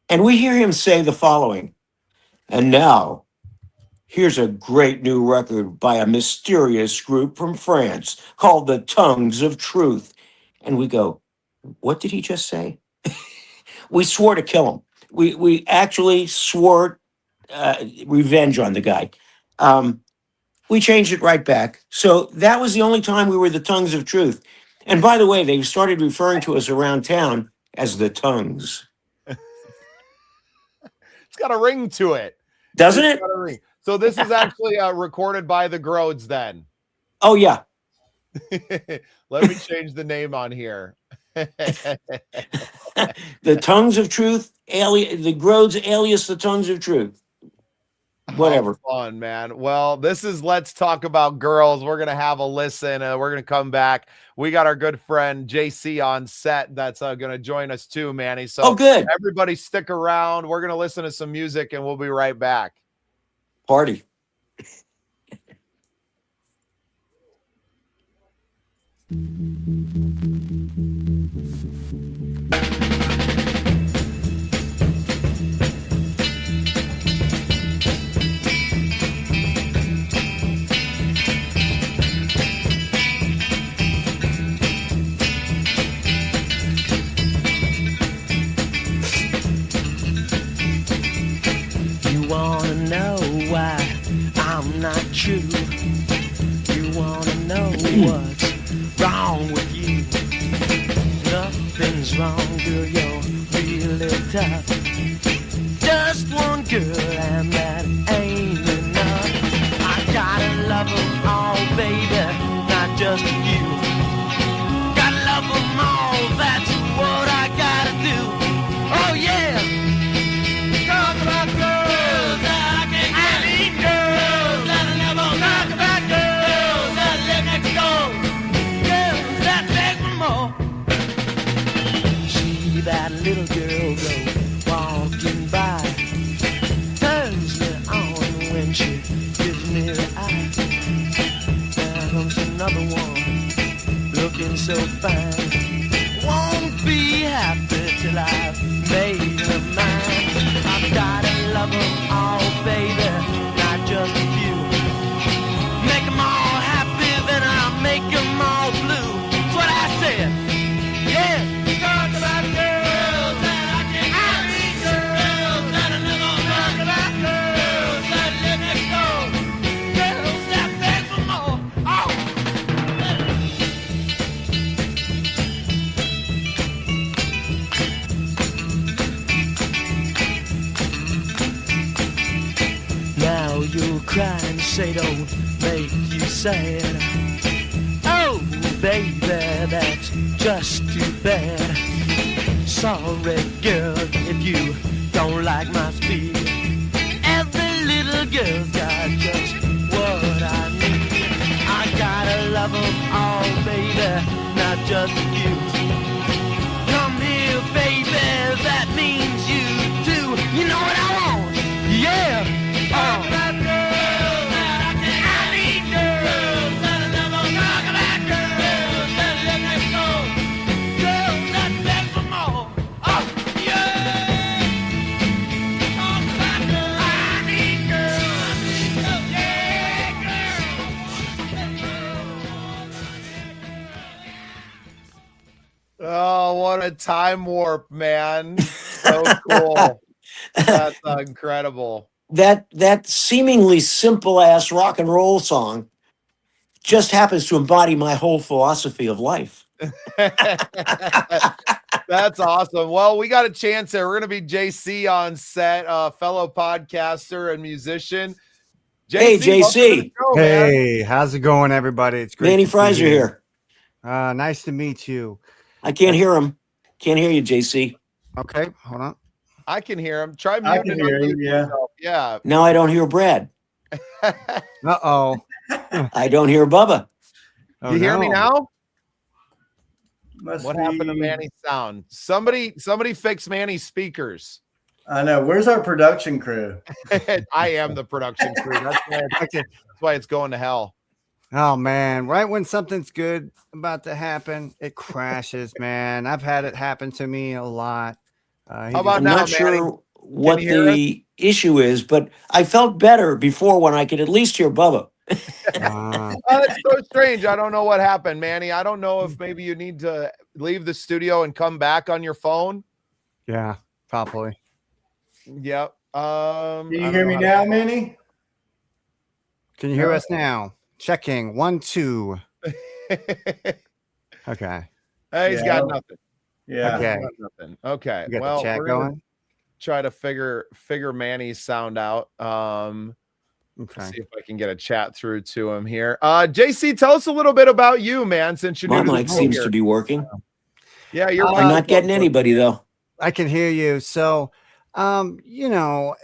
And we hear him say the following, and now, here's a great new record by a mysterious group from France called the Tongues of Truth. And we go, what did he just say? We swore to kill him. We actually swore revenge on the guy. We changed it right back. So that was the only time we were the Tongues of Truth. And by the way, they started referring to us around town as the Tongues. It's got a ring to it. Doesn't it? So this is actually recorded by the Grodes then. Oh, yeah. Let me change the name on here. The Tongues of Truth, the Grodes alias the Tongues of Truth. Whatever. How fun, man. Well, this is Let's Talk About Girls. We're going to have a listen. We're going to come back. We got our good friend JC on set that's going to join us too, Manny. So good. Everybody stick around. We're going to listen to some music and we'll be right back. Party. You wanna know why I'm not true? You wanna know what's wrong with you? Nothing's wrong, girl, you're really tough. Just one girl and that ain't enough. I gotta love them all, baby, not just you. Gotta love them all, that's what I gotta do. Oh yeah! Talk about girls that I can't eat, girls that I never talk about, girls that live next door, girls that beg for more. See that little girl go walking by, turns me on when she gives me the eye. There comes another one, looking so fine. Won't be happy till I've made her mine. I've gotta love them all, baby, not just you'll cry and say don't make you sad. Oh, baby, that's just too bad. Sorry, girl, if you don't like my speed. Every little girl's got just what I need. I gotta love them all, baby, not just a few. Come here, baby, that means you too. You know what I want? Yeah. Talk about girls that I need girls that love them. Talk about girls that let me go. Girls that beg for more. Oh, yeah. Talk about girls. I need girls. Yeah, girls. Oh, what a time warp, man. So cool. That's incredible. That seemingly simple ass rock and roll song just happens to embody my whole philosophy of life. That's awesome. Well, we got a chance there. We're going to be JC on set, fellow podcaster and musician. Hey, welcome to the JC. show, man. Hey, how's it going, everybody? It's great. Manny to Fries be are here. Nice to meet you. I can't hear him. Can't hear you, JC. Okay, hold on. I can hear him. Try I muting can hear and him, unmuting yeah. yourself. Yeah. Now I don't hear Brad. Uh-oh. I don't hear Bubba. Oh, You hear me no. now? Must What be- happened to Manny's sound? Somebody fix Manny's speakers. I know. Where's our production crew? I am the production crew. That's why it's going to hell. Oh, man. Right when something's good about to happen, it crashes, man. I've had it happen to me a lot. How about I'm now, not Manny? sure what you hear the issue is, but I felt better before when I could at least hear Bubba. Uh, Oh, that's so strange. I don't know what happened, Manny. I don't know if maybe you need to leave the studio and come back on your phone. yeah, probably. Yep. Can you hear me now, Manny? Can you hear us now? Checking. 1, 2. Okay. Hey, he's got Yeah. nothing. Yeah. Okay. Got nothing. Okay. You got Well, the chat we're gonna going? try to figure Manny's sound out. Okay. See if I can get a chat through to him here. JC, tell us a little bit about you, man, since you're My new to mic the show seems here. to be working. Yeah, you're I'm not getting anybody though. I can hear you. So, you know,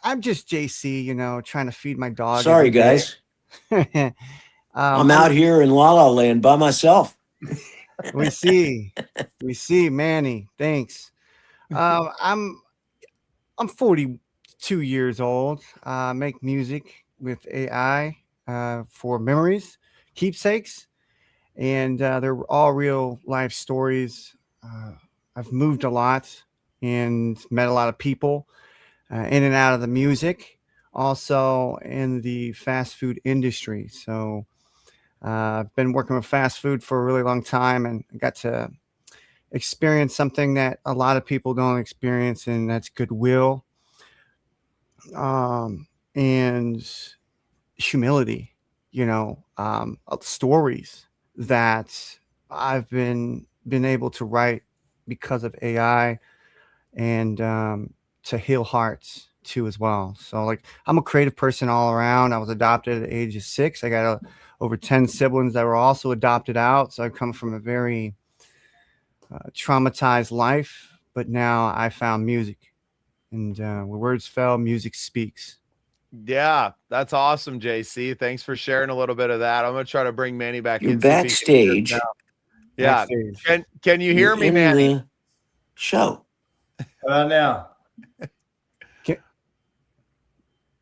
I'm just JC, trying to feed my dog. Sorry, every day. guys. I'm out here in La La Land by myself. We see Manny. Thanks. I'm 42 years old. Make music with AI for memories, keepsakes, and they're all real life stories. I've moved a lot and met a lot of people in and out of the music, also in the fast food industry. So I've been working with fast food for a really long time and got to experience something that a lot of people don't experience, and that's goodwill and humility, stories that I've been able to write because of AI and to heal hearts too as well. So like I'm a creative person all around. I was adopted at the age of 6. I got over 10 siblings that were also adopted out. So I come from a very traumatized life, but now I found music, and where words fell, music speaks. Yeah, that's awesome, JC. Thanks for sharing a little bit of that. I'm gonna try to bring Manny back You're in. See if he can hear us backstage. now. Yeah. Backstage. Can you hear You're me, in Manny? the show. How about now?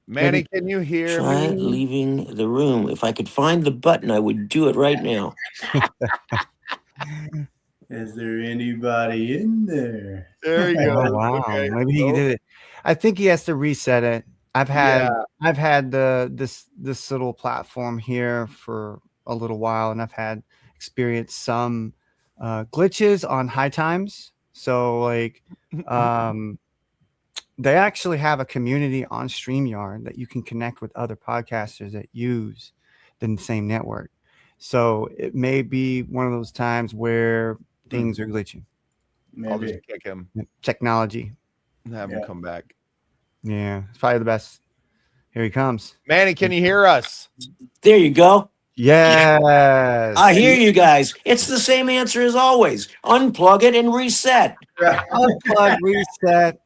Manny, can you hear Try me? leaving the room. If I could find the button, I would do it right now. Is there anybody in there? There you go. Oh wow, Okay. maybe he did it. I think he has to reset it. I've had this little platform here for a little while, and I've had experienced some glitches on high times. So like they actually have a community on StreamYard that you can connect with other podcasters that use the same network. So it may be one of those times where things are glitching. I'll Maybe. just kick him Technology. and have him come back. Yeah, it's probably the best Here he comes. Manny, can you hear us? There you go. Yes. I hear you guys. It's the same answer as always. Unplug it and reset. Unplug, reset.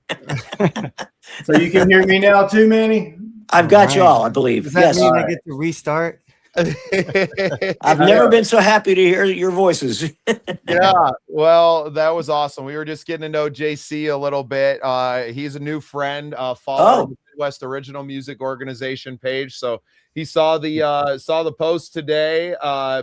So you can hear me now too, Manny? I've got you all, I believe. Does that Yes. mean I get to restart? I've never been so happy to hear your voices. Yeah, well, that was awesome. We were just getting to know JC a little bit. He's a new friend, follower of the Midwest Original Music Organization page. So he saw the post today,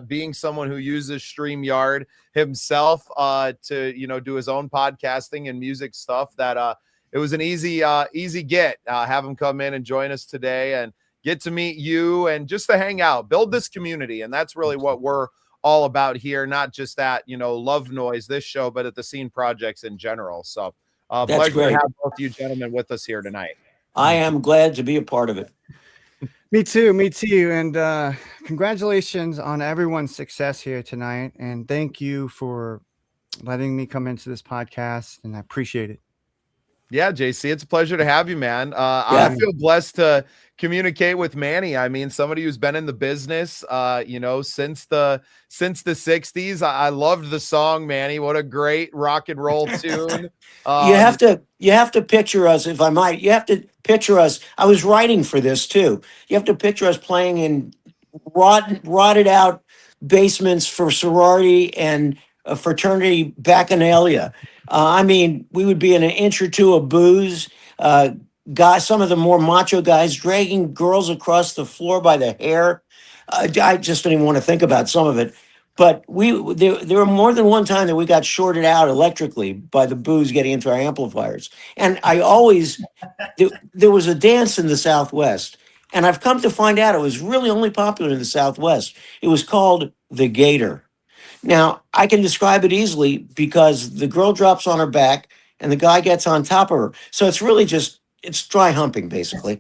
being someone who uses StreamYard himself to do his own podcasting and music stuff, that it was an easy get. Have him come in and join us today and get to meet you and just to hang out, build this community. And that's really what we're all about here, not just at Love Noise, this show, but at the Scene Projects in general. So pleasure great. to have both you gentlemen with us here tonight. I am glad to be a part of it. Me too. And congratulations on everyone's success here tonight. And thank you for letting me come into this podcast, and I appreciate it. Yeah, JC, it's a pleasure to have you, man. I feel blessed to communicate with Manny. I mean, somebody who's been in the business, since the 60s. I loved the song, Manny. What a great rock and roll tune. You have to picture us, if I might. You have to picture us. I was writing for this too. You have to picture us playing in rotted out basements for sorority and a fraternity bacchanalia. I mean, we would be in an inch or two of booze. Guys, some of the more macho guys dragging girls across the floor by the hair. I just don't even want to think about some of it. But there were more than one time that we got shorted out electrically by the booze getting into our amplifiers. And there was a dance in the Southwest. And I've come to find out it was really only popular in the Southwest. It was called the Gator. Now, I can describe it easily because the girl drops on her back and the guy gets on top of her. So it's really it's dry humping, basically,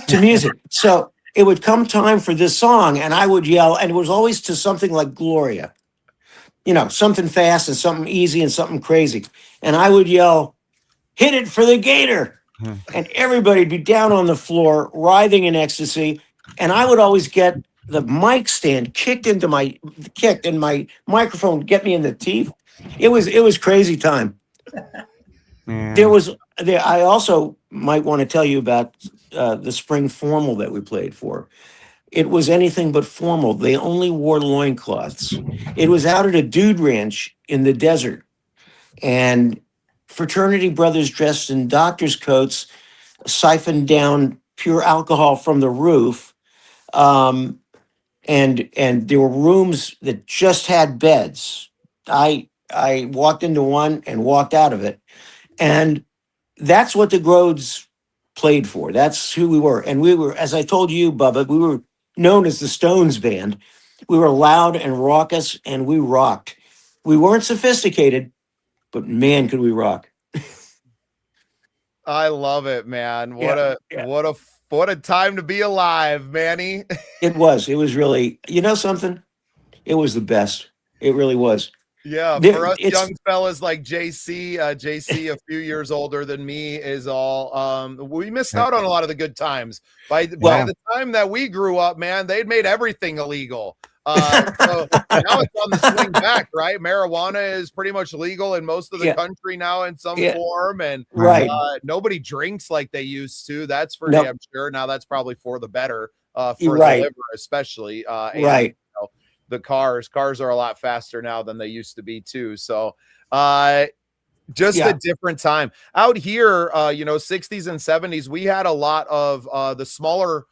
to music. So it would come time for this song and I would yell, and it was always to something like Gloria, something fast and something easy and something crazy. And I would yell, hit it for the Gator. And everybody'd be down on the floor, writhing in ecstasy. And I would always get the mic stand kicked and my microphone would get me in the teeth. It was crazy time. Yeah. I also might want to tell you about the spring formal that we played for. It was anything but formal. They only wore loincloths. It was out at a dude ranch in the desert. And fraternity brothers dressed in doctor's coats siphoned down pure alcohol from the roof. And there were rooms that just had beds. I walked into one and walked out of it. And that's what the Grodes played for. That's who we were. And we were, as I told you, Bubba, we were known as the Stones Band. We were loud and raucous, and we rocked. We weren't sophisticated, but man, could we rock. I love it, man. What a time to be alive, Manny. It was really, something? It was the best. It really was. Yeah, for us young fellas like JC, a few years older than me is all, we missed out on a lot of the good times. By the time that we grew up, man, they'd made everything illegal. So now it's on the swing back, right? Marijuana is pretty much legal in most of the country now in some form, and nobody drinks like they used to. That's for damn sure. Now that's probably for the better, for the liver especially. And, the cars are a lot faster now than they used to be too. So just a different time out here. 60s and 70s, we had a lot of the smaller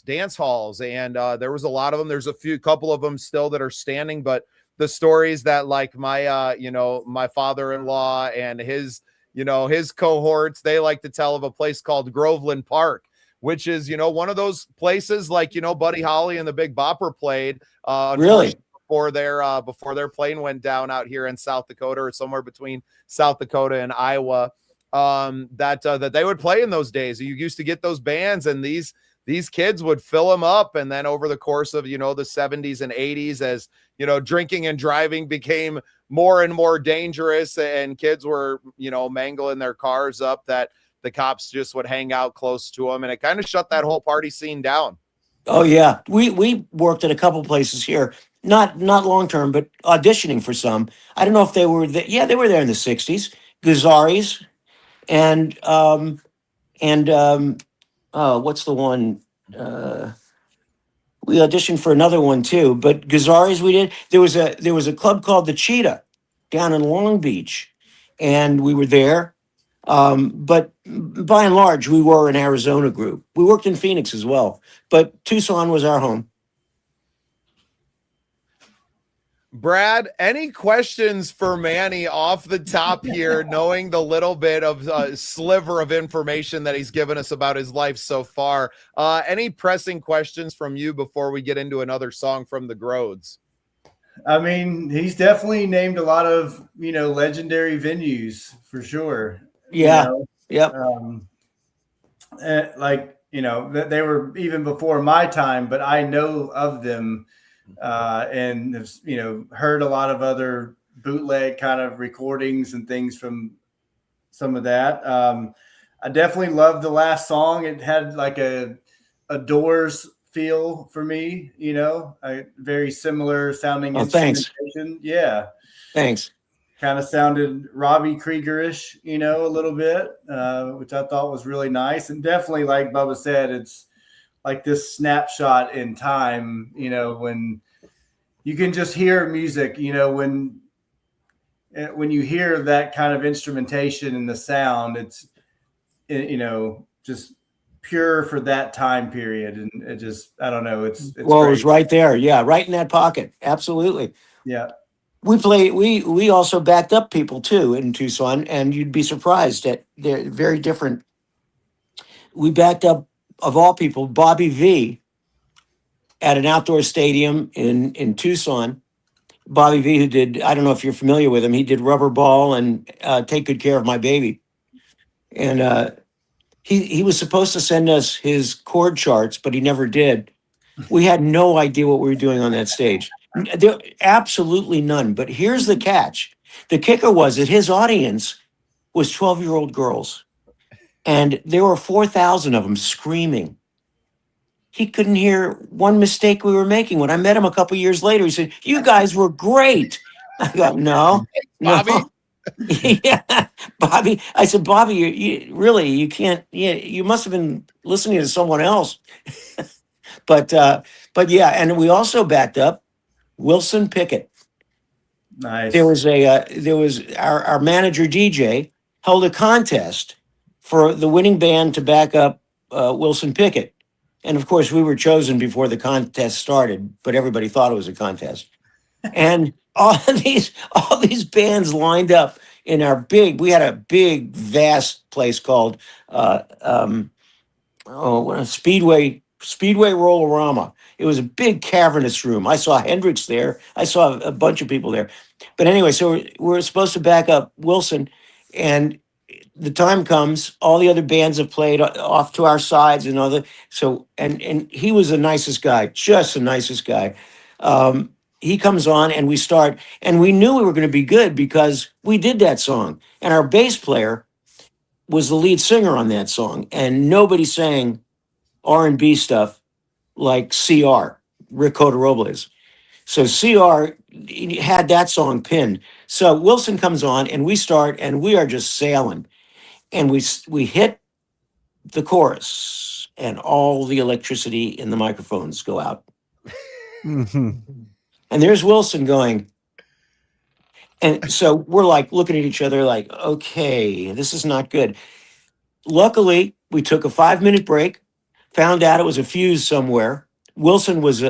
dance halls, and there was a lot of them. There's a couple of them still that are standing, but the stories that like my my father-in-law and his cohorts, they like to tell of a place called Groveland Park, which is, one of those places like, Buddy Holly and the Big Bopper played really before their plane went down out here in South Dakota, or somewhere between South Dakota and Iowa, that they would play in those days. You used to get those bands, and these kids would fill them up. And then over the course of, the 70s and 80s, as, drinking and driving became more and more dangerous, and kids were, mangling their cars up, that the cops just would hang out close to him, and it kind of shut that whole party scene down. Oh yeah, we worked at a couple places here, not long term, but auditioning for some. I don't know if they were yeah, they were there in the '60s. Gazari's and what's the one? We auditioned for another one too, but Gazari's we did. There was a club called the Cheetah down in Long Beach, and we were there. But by and large, we were an Arizona group. We worked in Phoenix as well, but Tucson was our home. Brad, any questions for Manny off the top here, knowing the little bit of sliver of information that he's given us about his life so far? Any pressing questions from you before we get into another song from the Grodes? I mean, he's definitely named a lot of, legendary venues for sure. Yeah. Yep. They were even before my time, but I know of them and have, heard a lot of other bootleg kind of recordings and things from some of that. I definitely loved the last song. It had like a Doors feel for me, a very similar sounding instrumentation. Thanks. Yeah. Thanks. Kind of sounded Robbie Krieger-ish, a little bit, which I thought was really nice. And definitely, like Bubba said, it's like this snapshot in time, when you can just hear music, when you hear that kind of instrumentation and the sound, it's, just pure for that time period. And it just, I don't know. It's well, great. it was right there. Yeah. Right in that pocket. Absolutely. Yeah. We also backed up people too in Tucson, and you'd be surprised that they're very different. We backed up, of all people, Bobby V at an outdoor stadium in Tucson. Bobby V, who did, I don't know if you're familiar with him, he did Rubber Ball and Take Good Care of My Baby. And he was supposed to send us his chord charts, but he never did. We had no idea what we were doing on that stage. There, absolutely none. But here's the catch. The kicker was that his audience was 12-year-old girls. And there were 4,000 of them screaming. He couldn't hear one mistake we were making. When I met him a couple years later, he said, "You guys were great." I go, no. Bobby? Yeah, Bobby. I said, "Bobby, you can't, you must have been listening to someone else." But yeah, and we also backed up Wilson Pickett. Nice. There was our manager DJ held a contest for the winning band to back up Wilson Pickett, and of course we were chosen before the contest started, but everybody thought it was a contest, and all these bands lined up in our we had a big vast place called Speedway Roll-A-Rama. It was a big cavernous room. I saw Hendrix there. I saw a bunch of people there. But anyway, so we're supposed to back up Wilson, and the time comes. All the other bands have played off to our sides and other. So and he was the nicest guy, just the nicest guy. He comes on and we start, and we knew we were going to be good because we did that song, and our bass player was the lead singer on that song, and nobody sang R&B stuff like CR, Rick Robles. So CR had that song pinned. So Wilson comes on and we start, and we are just sailing, and we hit the chorus, and all the electricity in the microphones go out. And there's Wilson going. And so we're like looking at each other like, okay, this is not good. Luckily, we took a 5-minute break, found out it was a fuse somewhere. Wilson was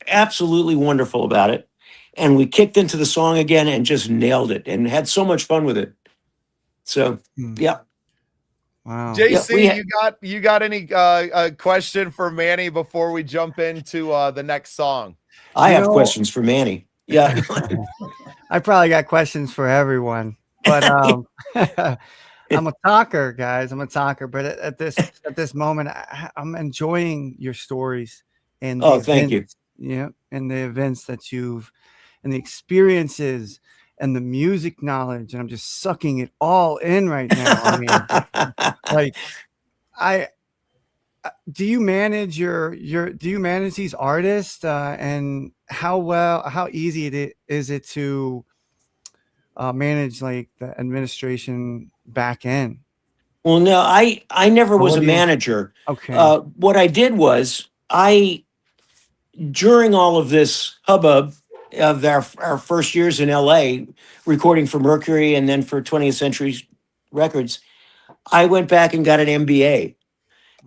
absolutely wonderful about it. And we kicked into the song again and just nailed it and had so much fun with it. So, yeah. Wow. JC, Yeah, you got any question for Manny before we jump into the next song? I have questions for Manny. Yeah. I probably got questions for everyone, but I'm a talker, guys. I'm a talker, but at this moment, I'm enjoying your stories and thank you. Yeah, and the events that and the experiences and the music knowledge, and I'm just sucking it all in right now. I mean, like, I do you manage do you manage these artists, and how easy is it to manage like the administration back end? Well, no, I never Or was what a do you? manager. Okay. What I did was during all of this hubbub of our first years in LA, recording for Mercury and then for 20th Century Records, I went back and got an MBA,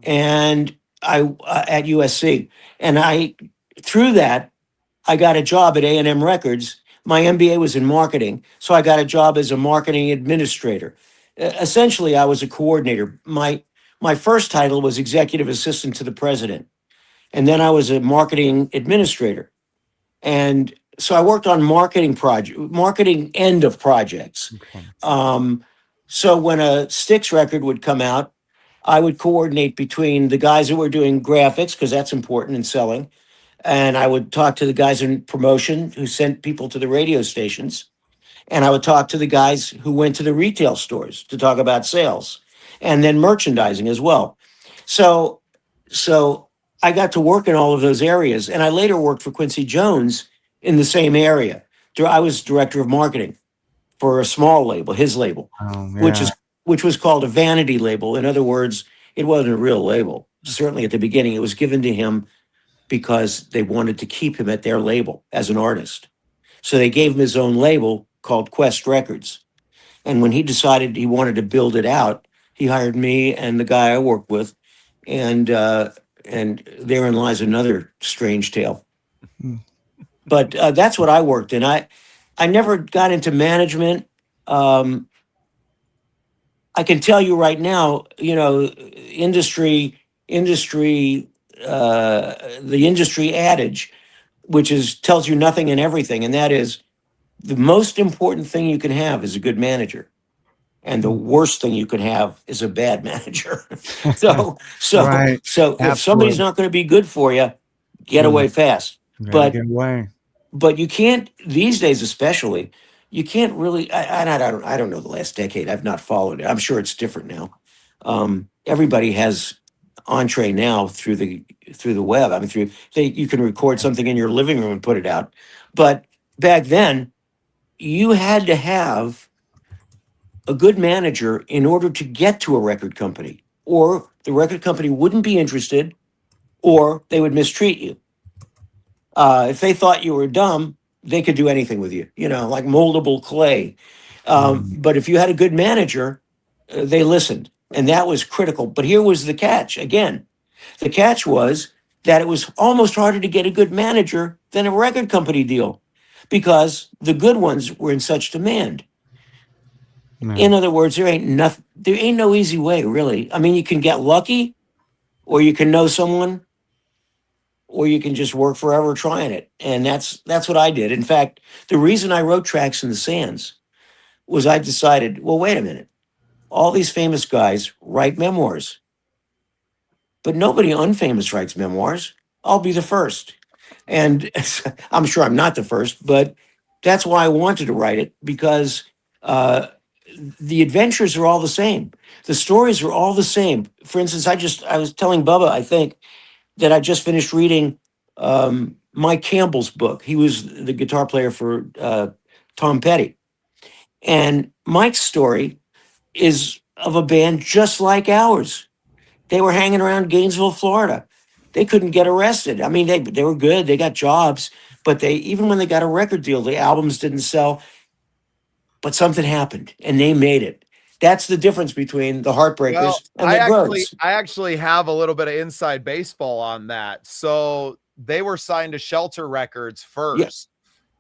and I at USC, and through that I got a job at A&M Records. My MBA was in marketing, so I got a job as a marketing administrator. Essentially, I was a coordinator. My first title was executive assistant to the president, and then I was a marketing administrator. And so I worked on marketing end of projects. Okay. So when a Styx record would come out, I would coordinate between the guys who were doing graphics, because that's important in selling, and I would talk to the guys in promotion who sent people to the radio stations, and I would talk to the guys who went to the retail stores to talk about sales, and then merchandising as well. So, so I got to work in all of those areas, and I later worked for Quincy Jones in the same area. I was director of marketing for a small label, his label, Oh which yeah. is which was called a vanity label. In other words, it wasn't a real label. Certainly at the beginning, it was given to him because they wanted to keep him at their label as an artist. So they gave him his own label called Quest Records. And when he decided he wanted to build it out, he hired me and the guy I worked with, and therein lies another strange tale. Hmm. But that's what I worked in. I never got into management. I can tell you right now, industry, the industry adage, which tells you nothing and everything, and that is the most important thing you can have is a good manager, and the worst thing you can have is a bad manager. so, so, Right. so if somebody's Absolutely. not going to be good for you, get Mm. away fast. You gotta But get away. but you can't these days, especially. You can't really. I don't know the last decade. I've not followed it. I'm sure it's different now. Everybody has entree now through the web. I mean, you can record something in your living room and put it out. But back then, you had to have a good manager in order to get to a record company, or the record company wouldn't be interested, or they would mistreat you. If they thought you were dumb, they could do anything with you, like moldable clay. Mm. But if you had a good manager, they listened. And that was critical. But here was the catch again. The catch was that it was almost harder to get a good manager than a record company deal, because the good ones were in such demand. Yeah. In other words, there ain't no easy way, really. I mean, you can get lucky, or you can know someone, or you can just work forever trying it. And that's what I did. In fact, the reason I wrote Tracks in the Sands was I decided, well, wait a minute. All these famous guys write memoirs, but nobody unfamous writes memoirs. I'll be the first. And I'm sure I'm not the first, but that's why I wanted to write it, because the adventures are all the same. The stories are all the same. For instance, I was telling Bubba, I think, that I just finished reading Mike Campbell's book. He was the guitar player for Tom Petty. And Mike's story is of a band just like ours. They were hanging around Gainesville, Florida. They couldn't get arrested. I mean, they were good. They got jobs, but even when they got a record deal, the albums didn't sell. But something happened, and they made it. That's the difference between the Well, Heartbreakers and the Birds. I actually have a little bit of inside baseball on that. So they were signed to Shelter Records first.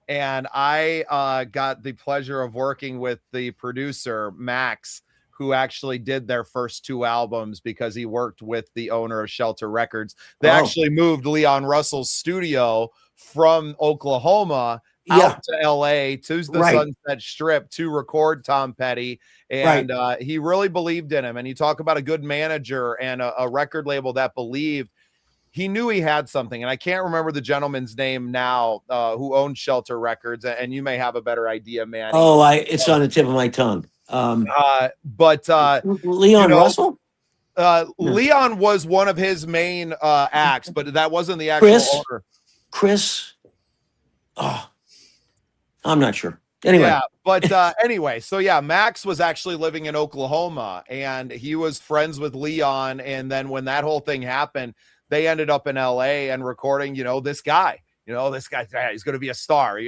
And I got the pleasure of working with the producer, Max, who actually did their first two albums because he worked with the owner of Shelter Records. They actually moved Leon Russell's studio from Oklahoma out to LA to the Sunset Strip to record Tom Petty. And he really believed in him. And you talk about a good manager and a record label that believed. he knew he had something, and I can't remember the gentleman's name now, who owns Shelter Records, and you may have a better idea, Manny. Oh, it's on the tip of my tongue. But Leon Russell? Leon was one of his main acts, but that wasn't the actual owner. Chris. Oh, I'm not sure. Anyway. Yeah, but anyway, so yeah, Max was actually living in Oklahoma, and he was friends with Leon. And then when that whole thing happened, they ended up in LA and recording, this guy. This guy, he's going to be a star,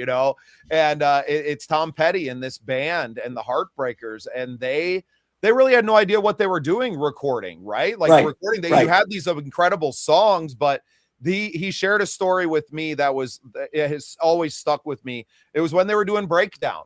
and it's Tom Petty and this band and the Heartbreakers, and they really had no idea what they were doing recording, right? Like recording, you had these incredible songs, but he shared a story with me that has always stuck with me. It was when they were doing Breakdown,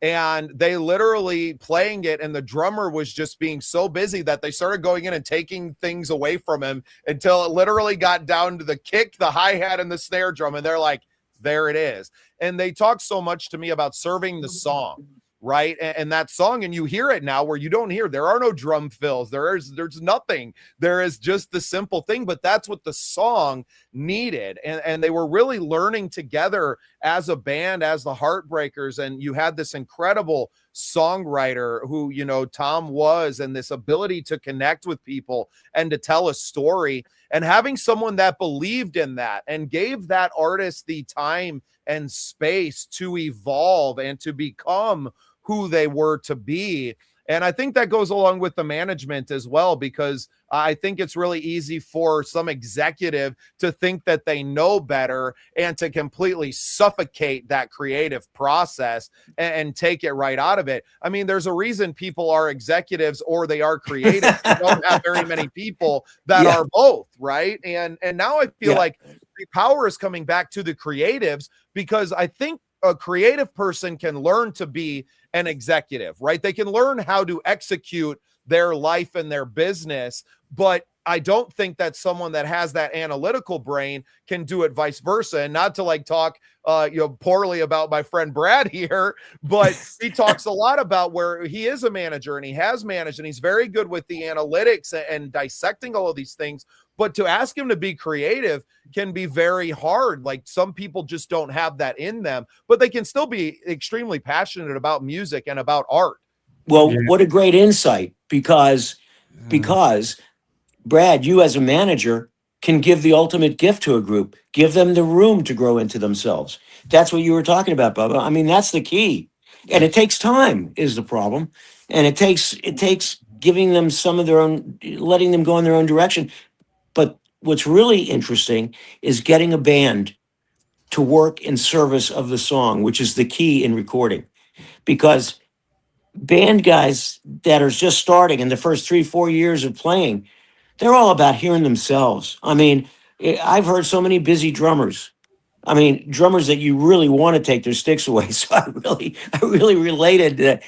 and they literally playing it, and the drummer was just being so busy that they started going in and taking things away from him until it literally got down to the kick, the hi-hat, and the snare drum. And they're like, there it is. And they talk so much to me about serving the song, right? And that song, and you hear it now where you don't hear, there are no drum fills, there's nothing, there is just the simple thing, but that's what the song needed. And they were really learning together as a band, as the Heartbreakers. And you had this incredible songwriter who, Tom was, and this ability to connect with people and to tell a story, and having someone that believed in that and gave that artist the time and space to evolve and to become who they were to be. And I think that goes along with the management as well, because I think it's really easy for some executive to think that they know better and to completely suffocate that creative process and take it right out of it. I mean, there's a reason people are executives or they are creative. You don't have very many people that are both, right? And now I feel like the power is coming back to the creatives, because I think a creative person can learn to be an executive, right? They can learn how to execute their life and their business, but I don't think that someone that has that analytical brain can do it vice versa. And not to talk poorly about my friend Brad here, but he talks a lot about where he is a manager and he has managed and he's very good with the analytics and dissecting all of these things. But to ask him to be creative can be very hard. Like, some people just don't have that in them, but they can still be extremely passionate about music and about art. Well, what a great insight, because Brad, you as a manager can give the ultimate gift to a group, give them the room to grow into themselves. That's what you were talking about, Bubba. I mean, that's the key. And it takes time is the problem. And it takes giving them some of their own, letting them go in their own direction. But what's really interesting is getting a band to work in service of the song, which is the key in recording. Because band guys that are just starting in the first 3-4 years of playing, they're all about hearing themselves. I mean, I've heard so many busy drummers. I mean, drummers that you really want to take their sticks away. So I really related to that,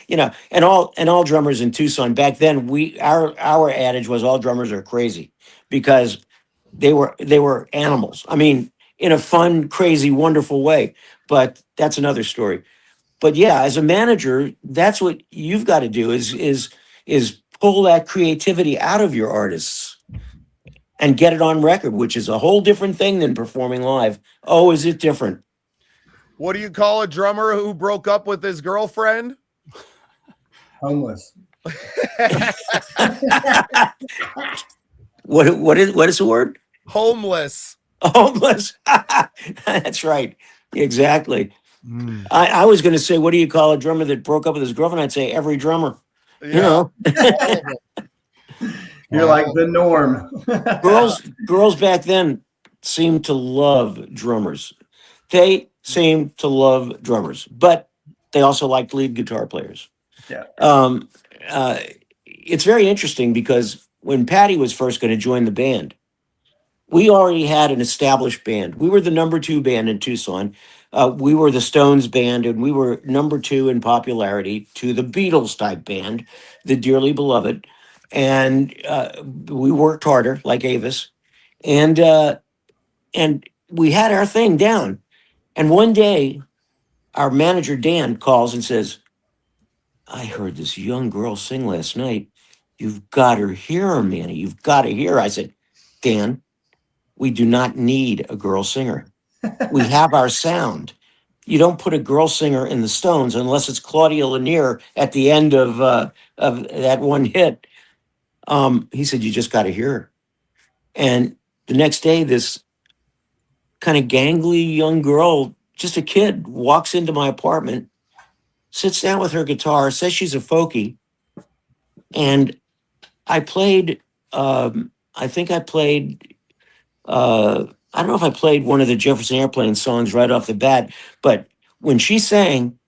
and all drummers in Tucson back then, our adage was all drummers are crazy, because they were animals. I mean, in a fun, crazy, wonderful way. But that's another story. But yeah, as a manager, that's what you've got to do is pull that creativity out of your artists and get it on record, which is a whole different thing than performing live. Oh, is it different? What do you call a drummer who broke up with his girlfriend? Homeless. What is the word? Homeless. Homeless. That's right. Exactly. I was going to say, what do you call a drummer that broke up with his girlfriend? I'd say every drummer. Yeah. You're like the norm. girls back then seemed to love drummers. They seemed to love drummers, but they also liked lead guitar players. Yeah. It's very interesting, because when Patty was first going to join the band, we already had an established band. We were the number 2 band in Tucson. We were the Stones band, and we were number 2 in popularity to the Beatles type band, the Dearly Beloved. And we worked harder, like Avis, and we had our thing down. And one day, our manager Dan calls and says, "I heard this young girl sing last night. You've got to hear her, Manny. You've got to hear her." I said, "Dan, We do not need a girl singer. We have our sound. You don't put a girl singer in the Stones unless it's Claudia Lanier at the end of that one hit. He said, you just got to hear her. And the next day, this kind of gangly young girl, just a kid, walks into my apartment, sits down with her guitar, says she's a folkie. And I played, I think I played, I don't know if I played one of the Jefferson Airplane songs right off the bat, but when she sang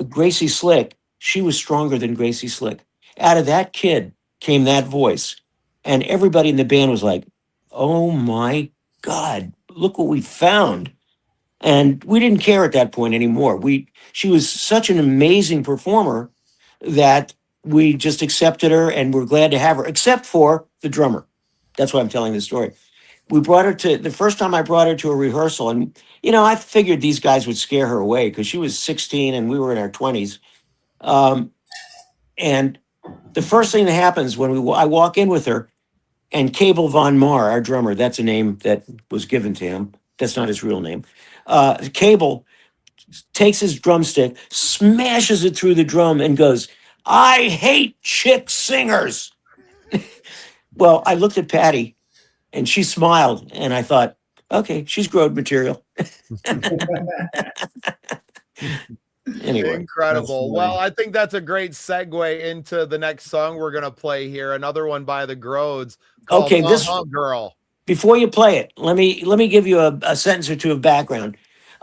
Gracie Slick, she was stronger than Gracie Slick. Out of that kid came that voice. And everybody in the band was like, oh my God, look what we found. And we didn't care at that point anymore. She was such an amazing performer that we just accepted her and we're glad to have her, except for the drummer. That's why I'm telling this story. We brought her to the first time I brought her to a rehearsal, and I figured these guys would scare her away because she was 16 and we were in our 20s. And the first thing that happens when I walk in with her, and Cable Von Mar, our drummer, that's a name that was given to him. That's not his real name. Cable takes his drumstick, smashes it through the drum, and goes, I hate chick singers. Well, I looked at Patty, and she smiled, and I thought, okay, she's growed material. Anyway. Incredible. Well, I think that's a great segue into the next song we're going to play here. Another one by the Grodes called Okay, this Girl. Before you play it, let me give you a sentence or two of background.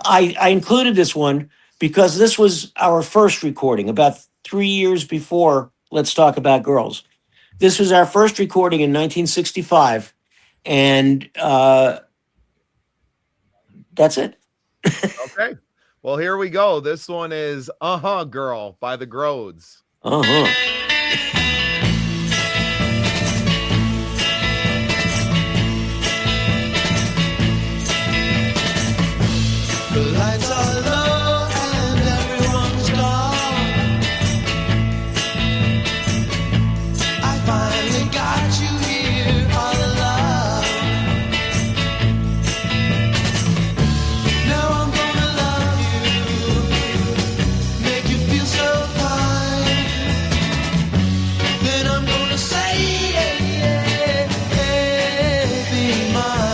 I included this one because this was our first recording about 3 years before Let's Talk About Girls. This was our first recording in 1965, and that's it. Okay. Well, here we go. This one is Girl by the Grodes. The lights are low and everyone's gone. I finally got you here all alone. Now I'm gonna love you, make you feel so fine. Then I'm gonna say, be mine.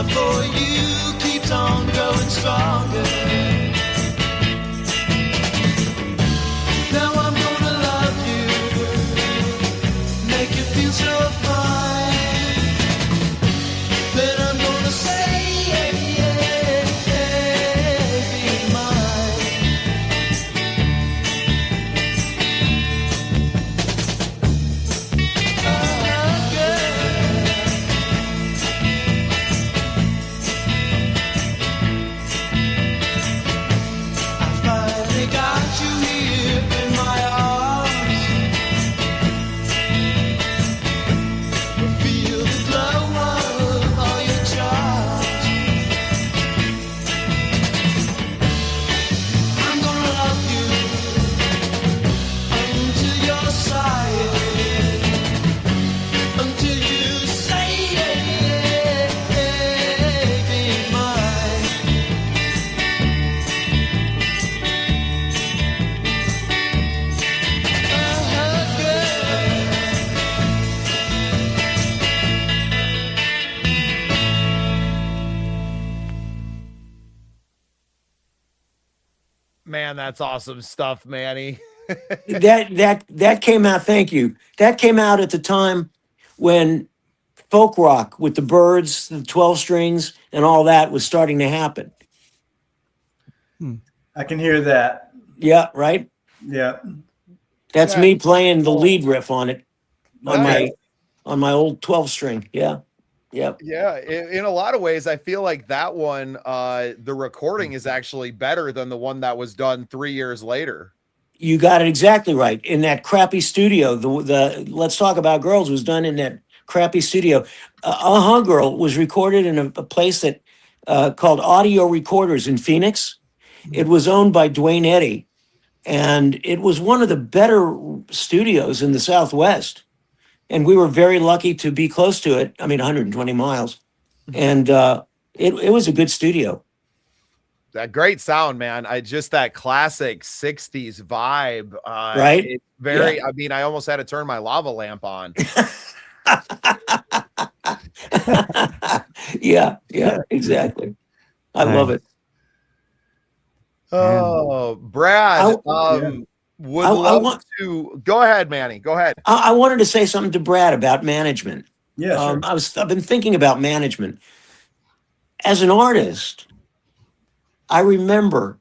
For you keeps on growing stronger. Now I'm gonna love you, make you feel so fine. Then I'm gonna say, be mine. Got you here in my arms. Feel the glow of all your charms. I'm gonna love you until you're silent, until you say be mine. Man, that's awesome stuff, Manny. That came out. Thank you. That came out at the time when folk rock with the Byrds, the 12 strings, and all that was starting to happen. I can hear that. Yeah, right. Yeah. That's me playing the lead riff on it Nice. on my old 12 string. Yeah. Yep. Yeah, in a lot of ways, I feel like that one, the recording is actually better than the one that was done 3 years later. You got it exactly right. In that crappy studio, the Let's Talk About Girls was done in that crappy studio. Girl was recorded in a place that called Audio Recorders in Phoenix. It was owned by Dwayne Eddy, and it was one of the better studios in the Southwest. And we were very lucky to be close to it. I mean, 120 miles, and it was a good studio. That great sound, man. I just that classic 60s vibe. Right? It's very, Yeah. I mean, I almost had to turn my lava lamp on. Yeah, exactly. I love it. Oh, Brad, would love to go ahead, Manny. Go ahead. I wanted to say something to Brad about management. Yeah, sure. I've been thinking about management. As an artist, I remember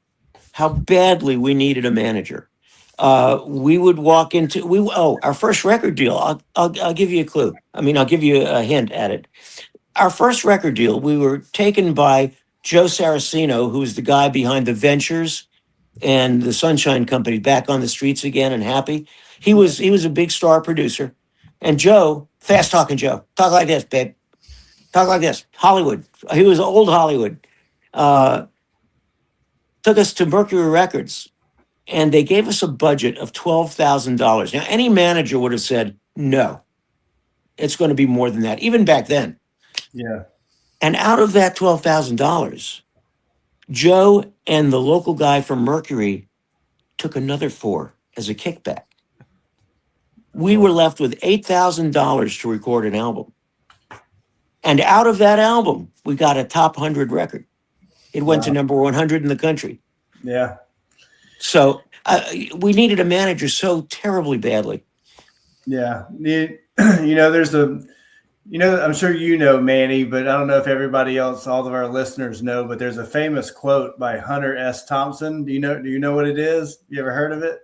how badly we needed a manager. We would walk into our first record deal. I'll give you a clue. I mean, I'll give you a hint at it. Our first record deal, we were taken by Joe Saraceno, who's the guy behind the Ventures and the Sunshine Company, Back on the Streets Again and Happy. He was a big star producer. And Joe, fast talking Joe, talk like this, babe. Talk like this. Hollywood. He was old Hollywood. Took us to Mercury Records, and they gave us a budget of $12,000. Now, any manager would have said, no, it's going to be more than that, even back then. Yeah. And out of that $12,000, Joe and the local guy from Mercury took another $4,000 as a kickback. We were left with $8,000 to record an album. And out of that album, we got a top 100 record. It went to number 100 in the country. Yeah. So we needed a manager so terribly badly. Yeah. There's I'm sure you know, Manny, but I don't know if everybody else, all of our listeners know, but there's a famous quote by Hunter S. Thompson. Do you know what it is? You ever heard of it?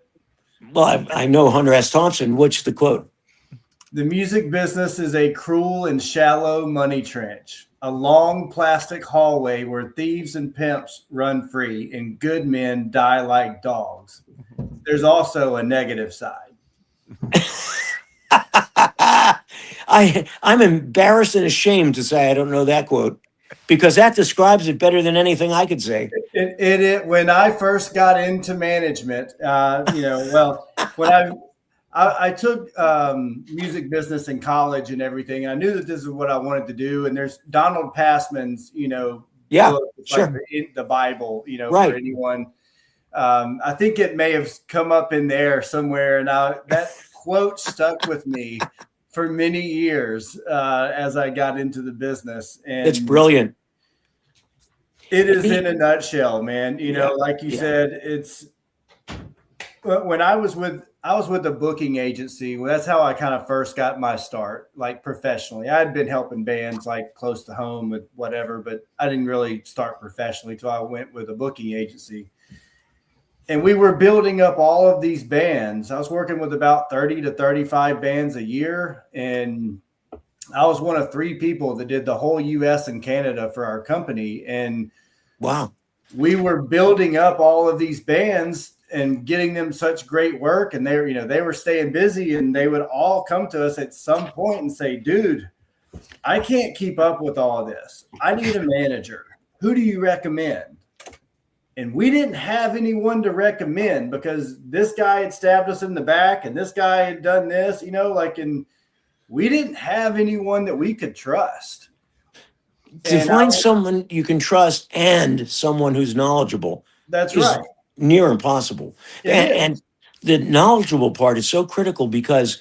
Well, I know Hunter S. Thompson. What's the quote? The music business is a cruel and shallow money trench, a long plastic hallway where thieves and pimps run free and good men die like dogs. There's also a negative side. I'm embarrassed and ashamed to say I don't know that quote, because that describes it better than anything I could say. When I first got into management, when I took music business in college and everything, I knew that this is what I wanted to do. And there's Donald Passman's, book, sure. like the Bible, right. For anyone. I think it may have come up in there somewhere, and that quote stuck with me for many years as I got into the business. And it's brilliant. It is in a nutshell, man. Like you said, it's when I was with a booking agency. Well, that's how I kind of first got my start, like professionally. I had been helping bands like close to home with whatever, but I didn't really start professionally until I went with a booking agency. And we were building up all of these bands. I was working with about 30 to 35 bands a year. And I was one of 3 people that did the whole US and Canada for our company. And wow, we were building up all of these bands and getting them such great work. And they were staying busy, and they would all come to us at some point and say, dude, I can't keep up with all this. I need a manager. Who do you recommend? And we didn't have anyone to recommend because this guy had stabbed us in the back and this guy had done this, and we didn't have anyone that we could trust. To find someone you can trust and someone who's knowledgeable. That's right. Near impossible. And the knowledgeable part is so critical, because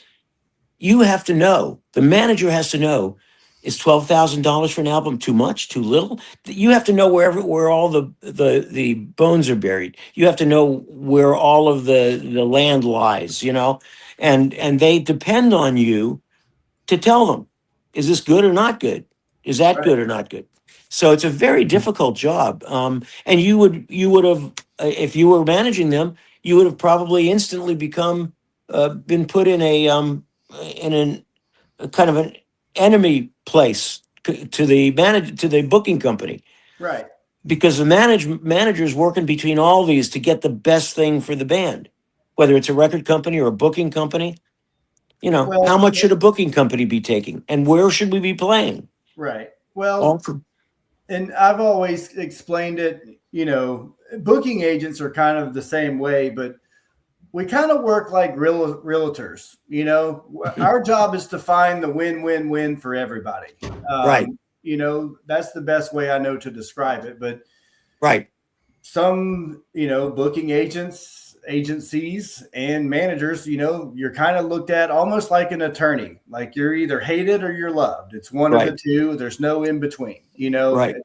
you have to know, the manager has to know, is $12,000 for an album too much, too little? You have to know where all the bones are buried. You have to know where all of the land lies, and they depend on you to tell them, is this good or not good? Is that good or not good? So it's a very difficult job. And you would have, if you were managing them, you would have probably instantly been put in a kind of an enemy place to the booking company, right? Because the manager's working between all these to get the best thing for the band, whether it's a record company or a booking company. You know, Well, how much should a booking company be taking, and where should we be playing? right. Well, All for, and I've always explained it, booking agents are kind of the same way, but we kind of work like realtors. Our job is to find the win-win-win for everybody. right, That's the best way I know to describe it. But right. some, booking agencies and managers, you're kind of looked at almost like an attorney, like you're either hated or you're loved. It's one of Right. the two. There's no in between, Right.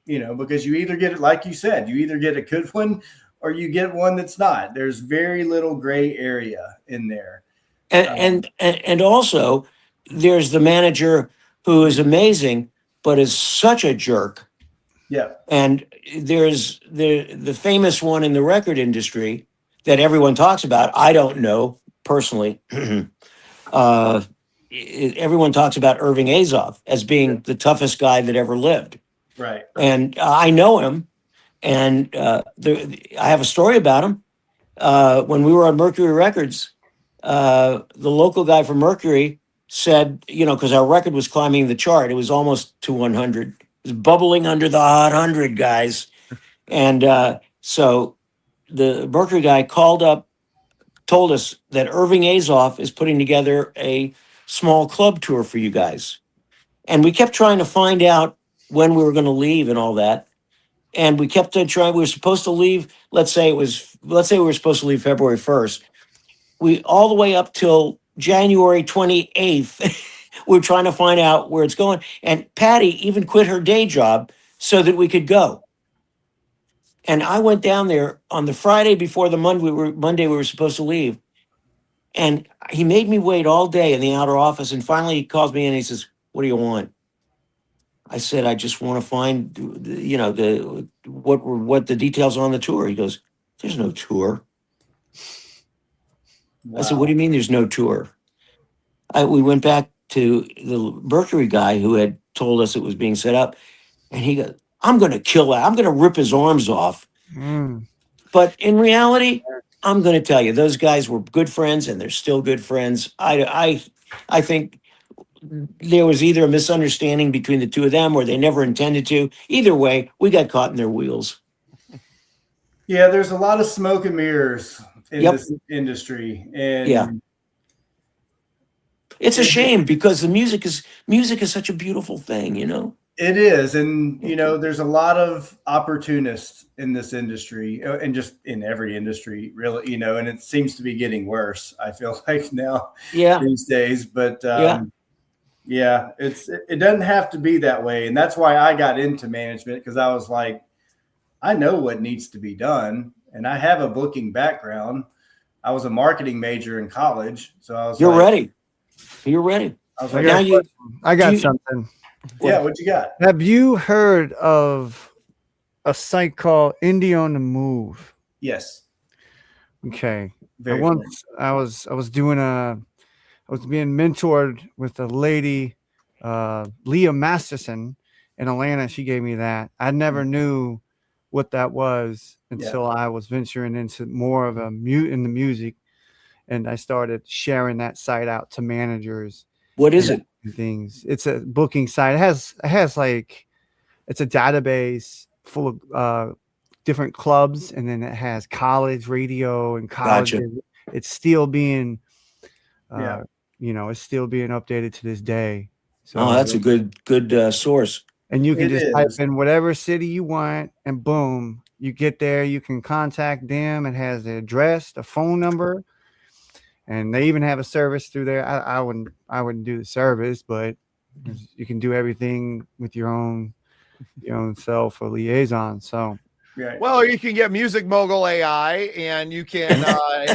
because you either get it, like you said, you either get a good one or you get one that's not. There's very little gray area in there. And also there's the manager who is amazing, but is such a jerk. Yeah. And there's the famous one in the record industry that everyone talks about. I don't know personally. Everyone talks about Irving Azoff as being the toughest guy that ever lived. Right. And I know him. And I have a story about him. When we were on Mercury Records, the local guy from Mercury said, because our record was climbing the chart, it was almost to 100. It was bubbling under the hot 100, guys. And so the Mercury guy called up, told us that Irving Azoff is putting together a small club tour for you guys. And we kept trying to find out when we were going to leave and all that. And we kept on trying. We were supposed to leave. Let's say we were supposed to leave February 1st. We all the way up till January 28th. We were trying to find out where it's going. And Patty even quit her day job so that we could go. And I went down there on the Friday before the Monday we were supposed to leave. And he made me wait all day in the outer office. And finally he calls me in and he says, "What do you want?" I said, "I just want to find, what the details are on the tour." He goes, "There's no tour." Wow. I said, "What do you mean there's no tour?" We went back to the Mercury guy who had told us it was being set up. And he goes, "I'm going to kill that. I'm going to rip his arms off." But in reality, I'm going to tell you, those guys were good friends and they're still good friends. I think there was either a misunderstanding between the two of them or they never intended to. Either way, we got caught in their wheels. Yeah, there's a lot of smoke and mirrors in Yep. this industry. And Yeah. It's a shame because the music is such a beautiful thing, it is. And, there's a lot of opportunists in this industry and just in every industry, really, and it seems to be getting worse, I feel like now Yeah. these days. But Yeah. it doesn't have to be that way. And that's why I got into management, because I was like, I know what needs to be done. And I have a booking background. I was a marketing major in college. So I was You're ready. You're ready. I was I like, got, I got you- something. yeah, what you got? Have you heard of a site called Indie on the Move? Yes. Okay. Very I was being mentored with a lady, Leah Masterson in Atlanta. She gave me that. I never knew what that was until I was venturing into more of in the music, and I started sharing that site out to managers. What is it? Things. It's a booking site. It has like, it's a database full of different clubs, and then it has college radio and college. Gotcha. It's still being, it's still being updated to this day. So That's a good source. and you can It just type is. in whatever city you want, and boom, you get there. You can contact them. It has the address, the phone number, and they even have a service through there. I wouldn't do the service, but you can do everything with your own self or liaison. So Right. Well, you can get Music Mogul AI, and you can have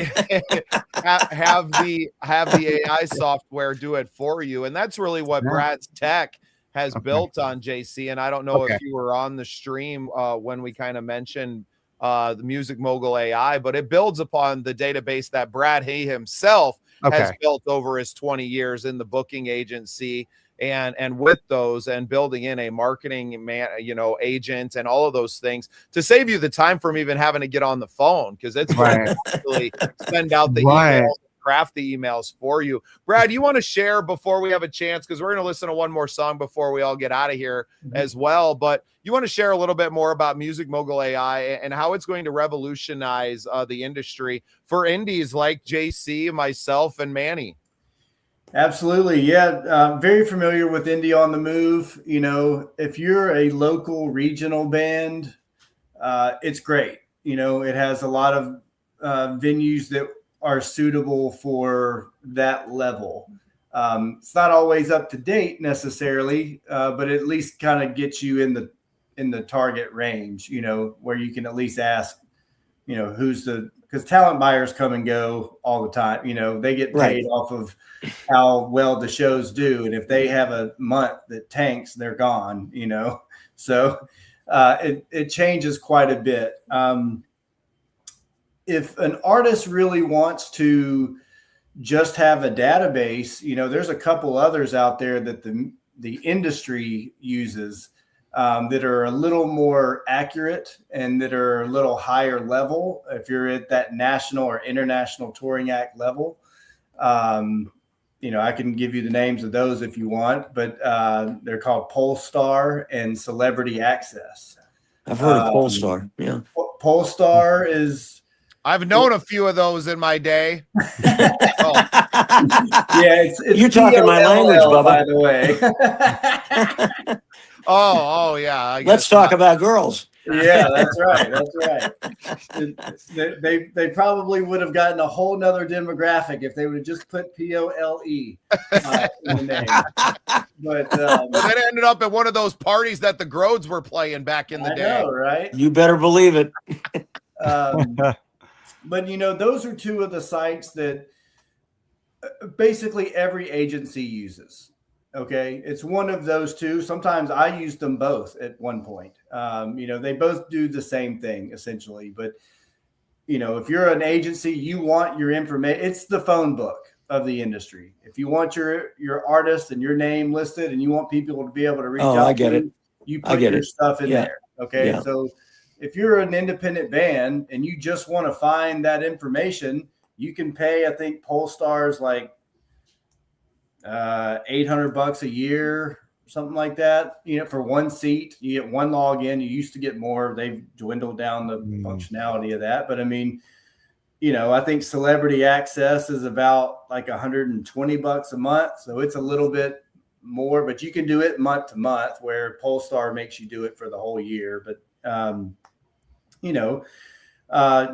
the AI software do it for you, and that's really what Brad's Tech has built on, JC. And I don't know if you were on the stream when we kind of mentioned the Music Mogul AI, but it builds upon the database that Brad himself has built over his 20 years in the booking agency. And with those and building in a marketing agent and all of those things to save you the time from even having to get on the phone, because it's really spend out the emails, craft the emails for you. Brad, you want to share before we have a chance, because we're going to listen to one more song before we all get out of here as well. But you want to share a little bit more about Music Mogul AI and how it's going to revolutionize the industry for indies like JC, myself, and Manny. Absolutely. Yeah. Very familiar with Indie on the Move. You know, if you're a local regional band, it's great. You know, it has a lot of venues that are suitable for that level. It's not always up to date necessarily, but at least kind of gets you in the target range, you know, where you can at least ask, you know, because talent buyers come and go all the time. You know, they get paid off of how well the shows do. And if they have a month that tanks, they're gone, you know. So it changes quite a bit. If an artist really wants to just have a database, you know, there's a couple others out there that the industry uses that are a little more accurate and that are a little higher level. If you're at that national or international touring act level, you know, I can give you the names of those if you want, but they're called Polestar and Celebrity Access. I've heard of Polestar. Yeah. Polestar is. I've known a few of those in my day. Yeah, it's you're talking my language, Bubba. By the way. Oh yeah. Let's talk about girls. Yeah, that's right. That's right. They probably would have gotten a whole nother demographic if they would have just put POLE in the name. But that ended up at one of those parties that the Grodes were playing back in the day. Know, right? You better believe it. But you know, those are two of the sites that basically every agency uses. Okay. It's one of those two. Sometimes I used them both at one point. You know, they both do the same thing essentially, but you know, if you're an agency, you want your information. It's the phone book of the industry. If you want your artist and your name listed and you want people to be able to reach out I get it. You put your stuff in there. Okay. Yeah. So if you're an independent band and you just want to find that information, you can pay, I think Polestar's like $800 a year, something like that. You know, for one seat, you get one login. You used to get more. They've dwindled down the functionality of that. But I mean, you know, I think Celebrity Access is about like $120 a month. So it's a little bit more, but you can do it month to month, where Polestar makes you do it for the whole year. But you know,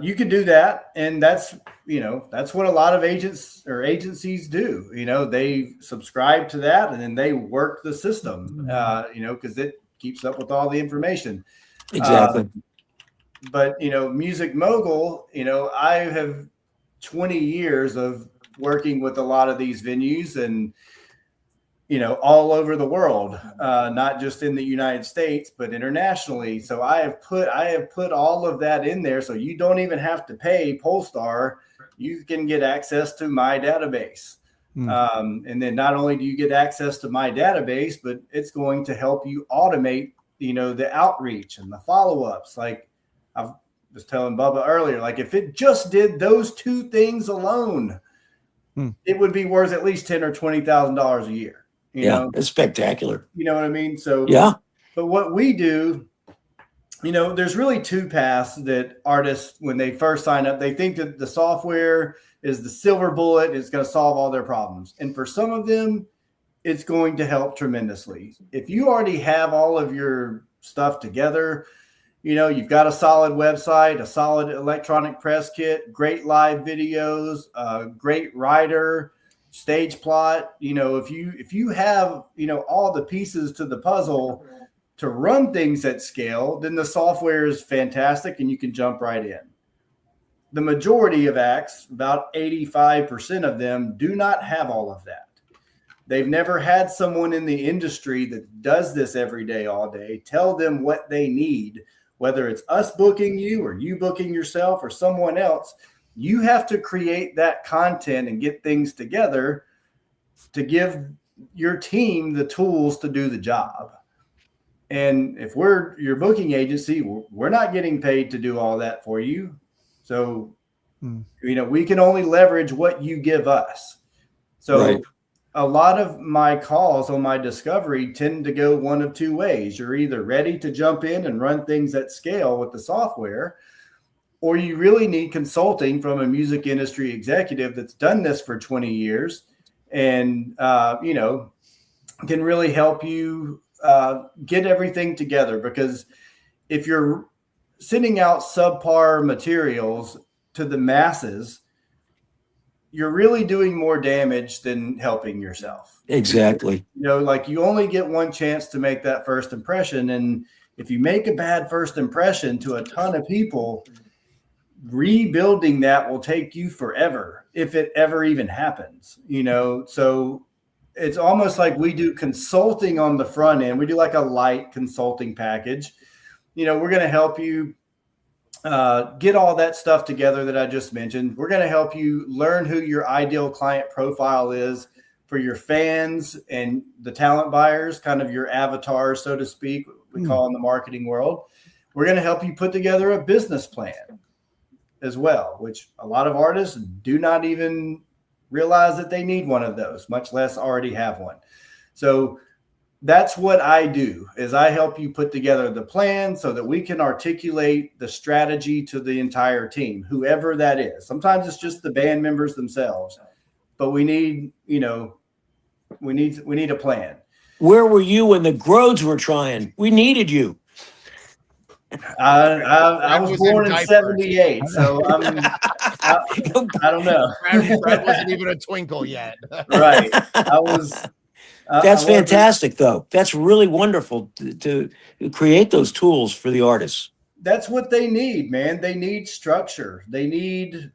you can do that. And that's, you know, that's what a lot of agents or agencies do. You know, they subscribe to that and then they work the system, you know, because it keeps up with all the information. Exactly. But, you know, Music Mogul, you know, I have 20 years of working with a lot of these venues and, you know, all over the world, not just in the United States, but internationally. So I have put all of that in there. So you don't even have to pay Polestar. You can get access to my database. And then not only do you get access to my database, but it's going to help you automate, you know, the outreach and the follow-ups. Like I was telling Bubba earlier, like if it just did those two things alone, it would be worth at least $10,000 or $20,000 a year. You know? It's spectacular. You know what I mean? So yeah. But what we do, you know, there's really two paths that artists, when they first sign up, they think that the software is the silver bullet. It's going to solve all their problems. And for some of them, it's going to help tremendously. If you already have all of your stuff together, you know, you've got a solid website, a solid electronic press kit, great live videos, great writer, stage plot. You know, if you have, you know, all the pieces to the puzzle to run things at scale, then the software is fantastic and you can jump right in. The majority of acts, about 85% of them, do not have all of that. They've never had someone in the industry that does this every day, all day, tell them what they need, whether it's us booking you or you booking yourself or someone else. You have to create that content and get things together to give your team the tools to do the job. And if we're your booking agency, we're not getting paid to do all that for you. So You know, we can only leverage what you give us. So Right. a lot of my calls on my discovery tend to go one of two ways. You're either ready to jump in and run things at scale with the software, or you really need consulting from a music industry executive that's done this for 20 years and, you know, can really help you get everything together. Because if you're sending out subpar materials to the masses, you're really doing more damage than helping yourself. Exactly. You know, like you only get one chance to make that first impression. And if you make a bad first impression to a ton of people, rebuilding that will take you forever if it ever even happens, you know? So it's almost like we do consulting on the front end. We do like a light consulting package. You know, we're going to help you get all that stuff together that I just mentioned. We're going to help you learn who your ideal client profile is for your fans and the talent buyers, kind of your avatar, so to speak, we call in the marketing world. We're going to help you put together a business plan as well, which a lot of artists do not even realize that they need one of those, much less already have one. So that's what I do, is I help you put together the plan so that we can articulate the strategy to the entire team, whoever that is. Sometimes it's just the band members themselves, but we need, you know, we need a plan. Where were you when the Grodes were trying? We needed you. I was born in 78, so I don't know. Brad wasn't even a twinkle yet. Right. That's fantastic, though. That's really wonderful to create those tools for the artists. That's what they need, man. They need structure. They need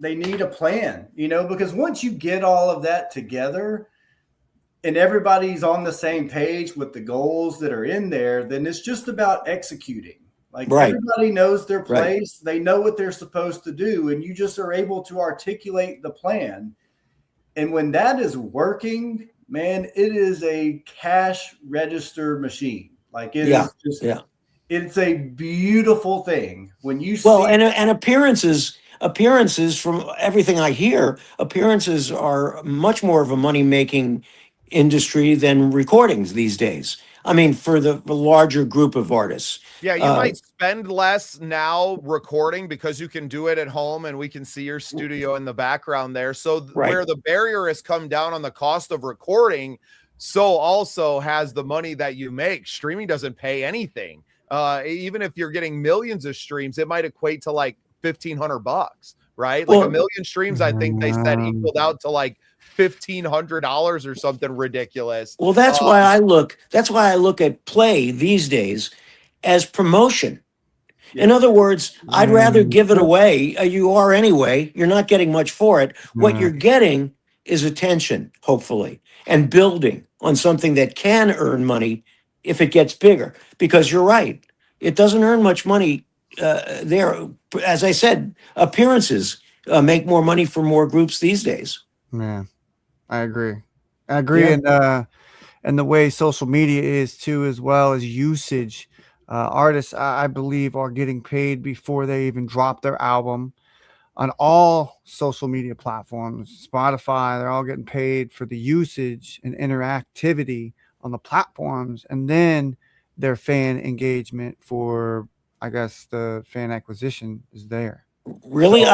a plan, you know, because once you get all of that together and everybody's on the same page with the goals that are in there, then it's just about executing. Like everybody knows their place. They know what they're supposed to do. And you just are able to articulate the plan. And when that is working, man, it is a cash register machine. Like it is just, it's a beautiful thing when you see. Well, and appearances from everything I hear, appearances are much more of a money-making industry than recordings these days. I mean, for the larger group of artists. Yeah, you might spend less now recording because you can do it at home and we can see your studio in the background there. So where the barrier has come down on the cost of recording, so also has the money that you make. Streaming doesn't pay anything. Even if you're getting millions of streams, it might equate to like $1,500, right? Like a million streams, I think they said equaled out to like $1,500 or something ridiculous. Well, that's why I look at play these days as promotion. In other words, I'd rather give it away. You are anyway. You're not getting much for it. What you're getting is attention, hopefully, and building on something that can earn money if it gets bigger. Because you're right, it doesn't earn much money there. As I said, appearances make more money for more groups these days. Yeah, I agree. And the way social media is too, as well as usage. Artists, I believe, are getting paid before they even drop their album on all social media platforms. Spotify, they're all getting paid for the usage and interactivity on the platforms, and then their fan engagement for, I guess, the fan acquisition is there. Really? So,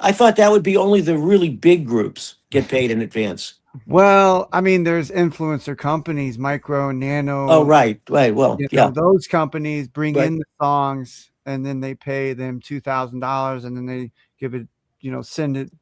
I thought that would be only the really big groups get paid in advance. Well, I mean, there's influencer companies, Micro, Nano. Oh, right. Well, those companies bring in the songs, and then they pay them $2,000, and then they give it, send it,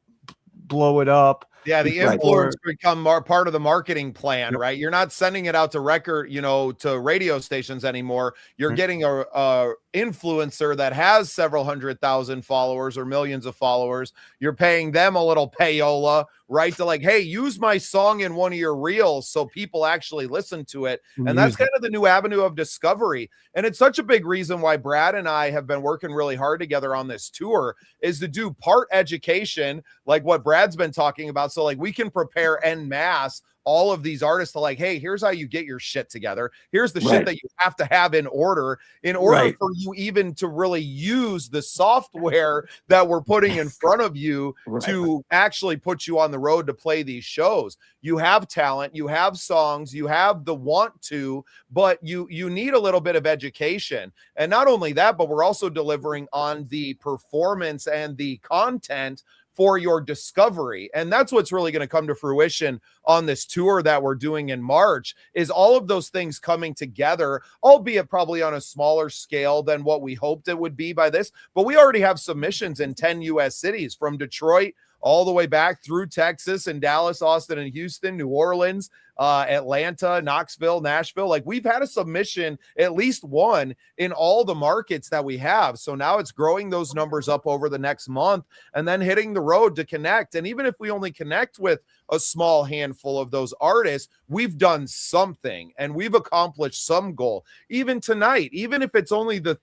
blow it up. Yeah, the influencers become part of the marketing plan, right? You're not sending it out to to radio stations anymore. You're getting a influencer that has several 100,000 followers or millions of followers. You're paying them a little payola, right? To like, hey, use my song in one of your reels so people actually listen to it. And that's kind of the new avenue of discovery. And it's such a big reason why Brad and I have been working really hard together on this tour, is to do part education, like what Brad's been talking about. So like we can prepare en masse all of these artists to like, hey, here's how you get your shit together. Here's the shit Right. that you have to have in order Right. for you even to really use the software that we're putting in front of you Right. to actually put you on the road to play these shows. You have talent, you have songs, you have the want to, but you need a little bit of education. And not only that, but we're also delivering on the performance and the content for your discovery. And that's what's really going to come to fruition on this tour that we're doing in March, is all of those things coming together, albeit probably on a smaller scale than what we hoped it would be by this. But we already have submissions in 10 US cities, from Detroit all the way back through Texas and Dallas, Austin and Houston, New Orleans, Atlanta, Knoxville, Nashville. Like, we've had a submission, at least one, in all the markets that we have. So now it's growing those numbers up over the next month and then hitting the road to connect. And even if we only connect with a small handful of those artists, we've done something and we've accomplished some goal. Even tonight, even if it's only the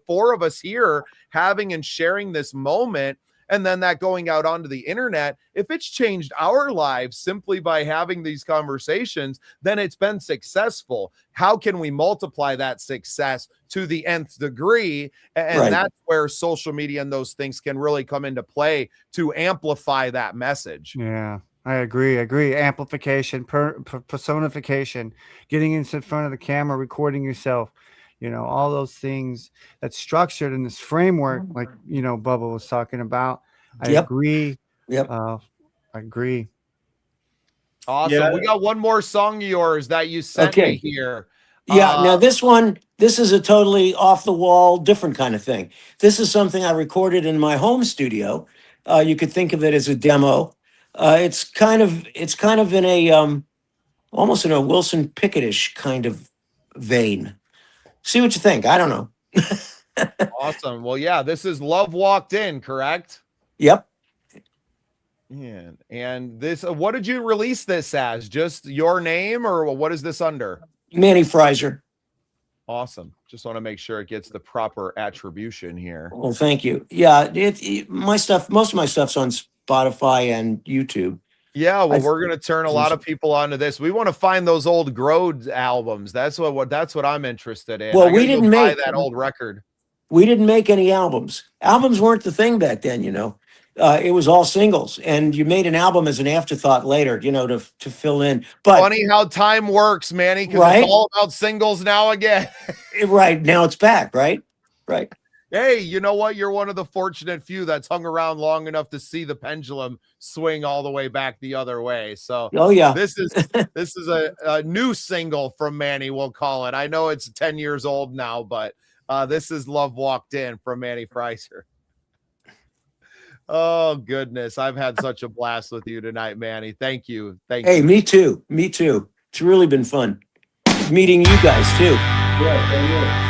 four of us here having and sharing this moment, and then that going out onto the internet, if it's changed our lives simply by having these conversations, then it's been successful. How can we multiply that success to the nth degree? And Right. that's where social media and those things can really come into play to amplify that message. Yeah, I agree. Amplification, personification, getting into front of the camera, recording yourself, all those things that's structured in this framework, like, Bubba was talking about. I Yep. agree. Yep. I agree. Awesome. Yeah. We got one more song of yours that you sent Okay. me here. Yeah. Now this is a totally off the wall, different kind of thing. This is something I recorded in my home studio. You could think of it as a demo. It's kind of in a almost in a Wilson Pickett-ish kind of vein. See what you think. I don't know. Awesome. Well, yeah, this is Love Walked In, correct? Yep. Yeah. And this, what did you release this as? Just your name, or what is this under? Manny Fraser. Awesome. Just want to make sure it gets the proper attribution here. Well, thank you. Yeah, most of my stuff's on Spotify and YouTube. Yeah, well, we're gonna turn a lot of people onto this. We want to find those old Grode albums. That's what I'm interested in. Well, I we gotta go didn't buy make that old record. We didn't make any albums. Albums weren't the thing back then, It was all singles, and you made an album as an afterthought later, to fill in. But Funny how time works, Manny, because Right? it's all about singles now again. right now it's back, right? Right. Hey, you know what? You're one of the fortunate few that's hung around long enough to see the pendulum swing all the way back the other way. So Oh yeah. this is a new single from Manny, we'll call it. I know it's 10 years old now, but this is Love Walked In from Manny Fraser. Oh goodness, I've had such a blast with you tonight, Manny. Thank you. Hey, me too. It's really been fun meeting you guys too. Yeah, thank you.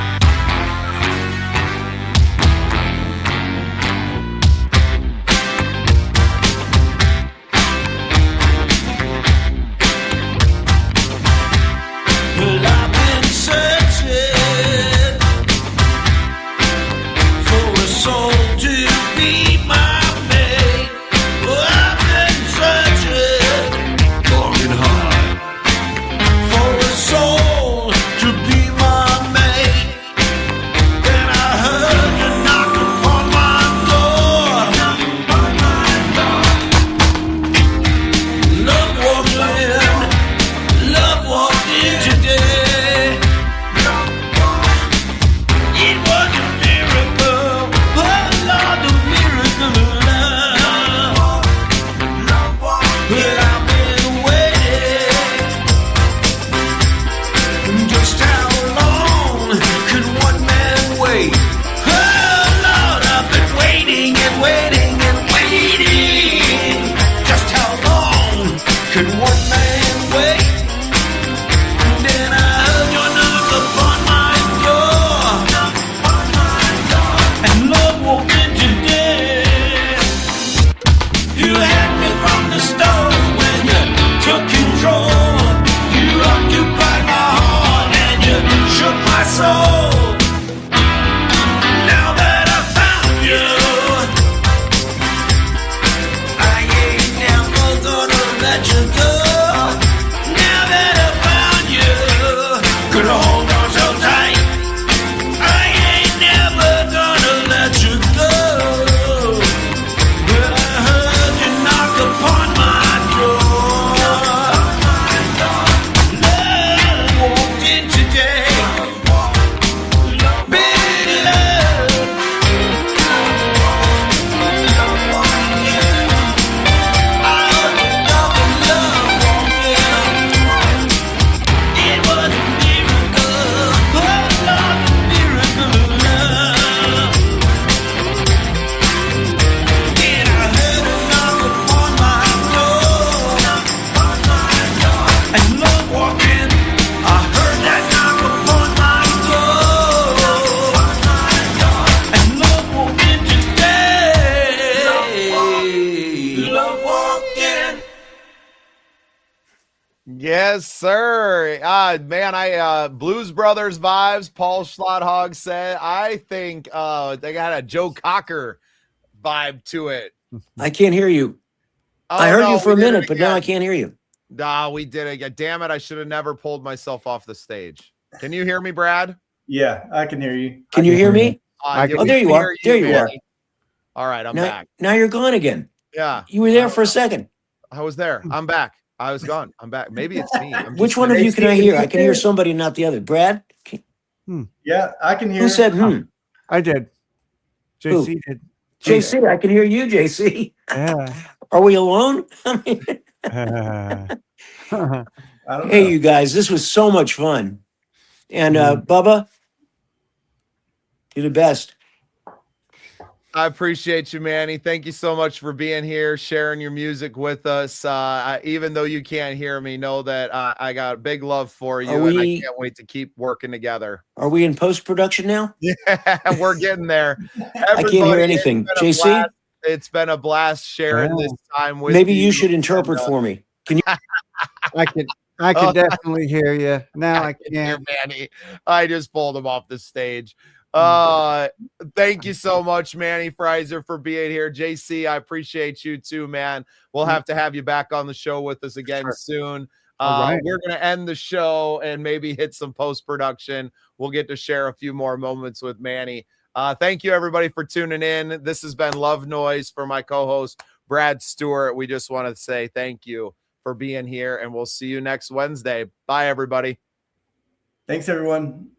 Well, I've been searching for a soul to be my mate. Well, I've been searching long and hard for a soul to be my mate. Gonna hold on so tight. I ain't never gonna let you go. But I heard you knock upon my door. Love walked in today. Big love. I heard love walked in. It was a miracle. Oh Lord, a miracle of love. And I heard a knock upon my door. And love walked in. I heard that knock upon my door. And love walked in today. Love walked in. Yes, sir. Man, I Blues Brothers vibes. Paul Schlotthog said, I think they got a Joe Cocker vibe to it. I can't hear you. Oh, I heard no, you for a we did it minute, but now I again. can't hear you. Nah, we did it again. Damn it, I should have never pulled myself off the stage. Can you hear me, Brad? Yeah, I can hear you. Can you hear me? I Yeah, can- Oh, we there you can are. hear There you are. Manny. All right, I'm Now, back. now you're gone again. Yeah, You were there for a second. I was there. I'm back. I was gone. I'm back. Maybe it's me. I'm Which just one of you can I Can hear? you I can hear hear? somebody, not the other. Brad? Yeah, I can hear. Who said I did. JC did. JC, I can hear you, JC. Yeah. Are we alone? I mean, I don't know. hey, you guys, this was so much fun. And Bubba, you're the best. I appreciate you, Manny. Thank you so much for being here, sharing your music with us. Even though you can't hear me, know that I got big love for you, and I can't wait to keep working together. Are we in post-production now? Yeah, we're getting there. I can't hear anything. JC? It's been a blast sharing this time with Maybe you. you should interpret for me. Can you? I can definitely hear you. Now I can hear can't. Manny. I just pulled him off the stage. Thank you so much, Manny Fraser, for being here. JC, I appreciate you too, man. We'll have to have you back on the show with us again soon. Right. We're going to end the show and maybe hit some post-production. We'll get to share a few more moments with Manny. Thank you, everybody, for tuning in. This has been Love Noise for my co-host, Brad Stewart. We just want to say thank you for being here, and we'll see you next Wednesday. Bye, everybody. Thanks, everyone.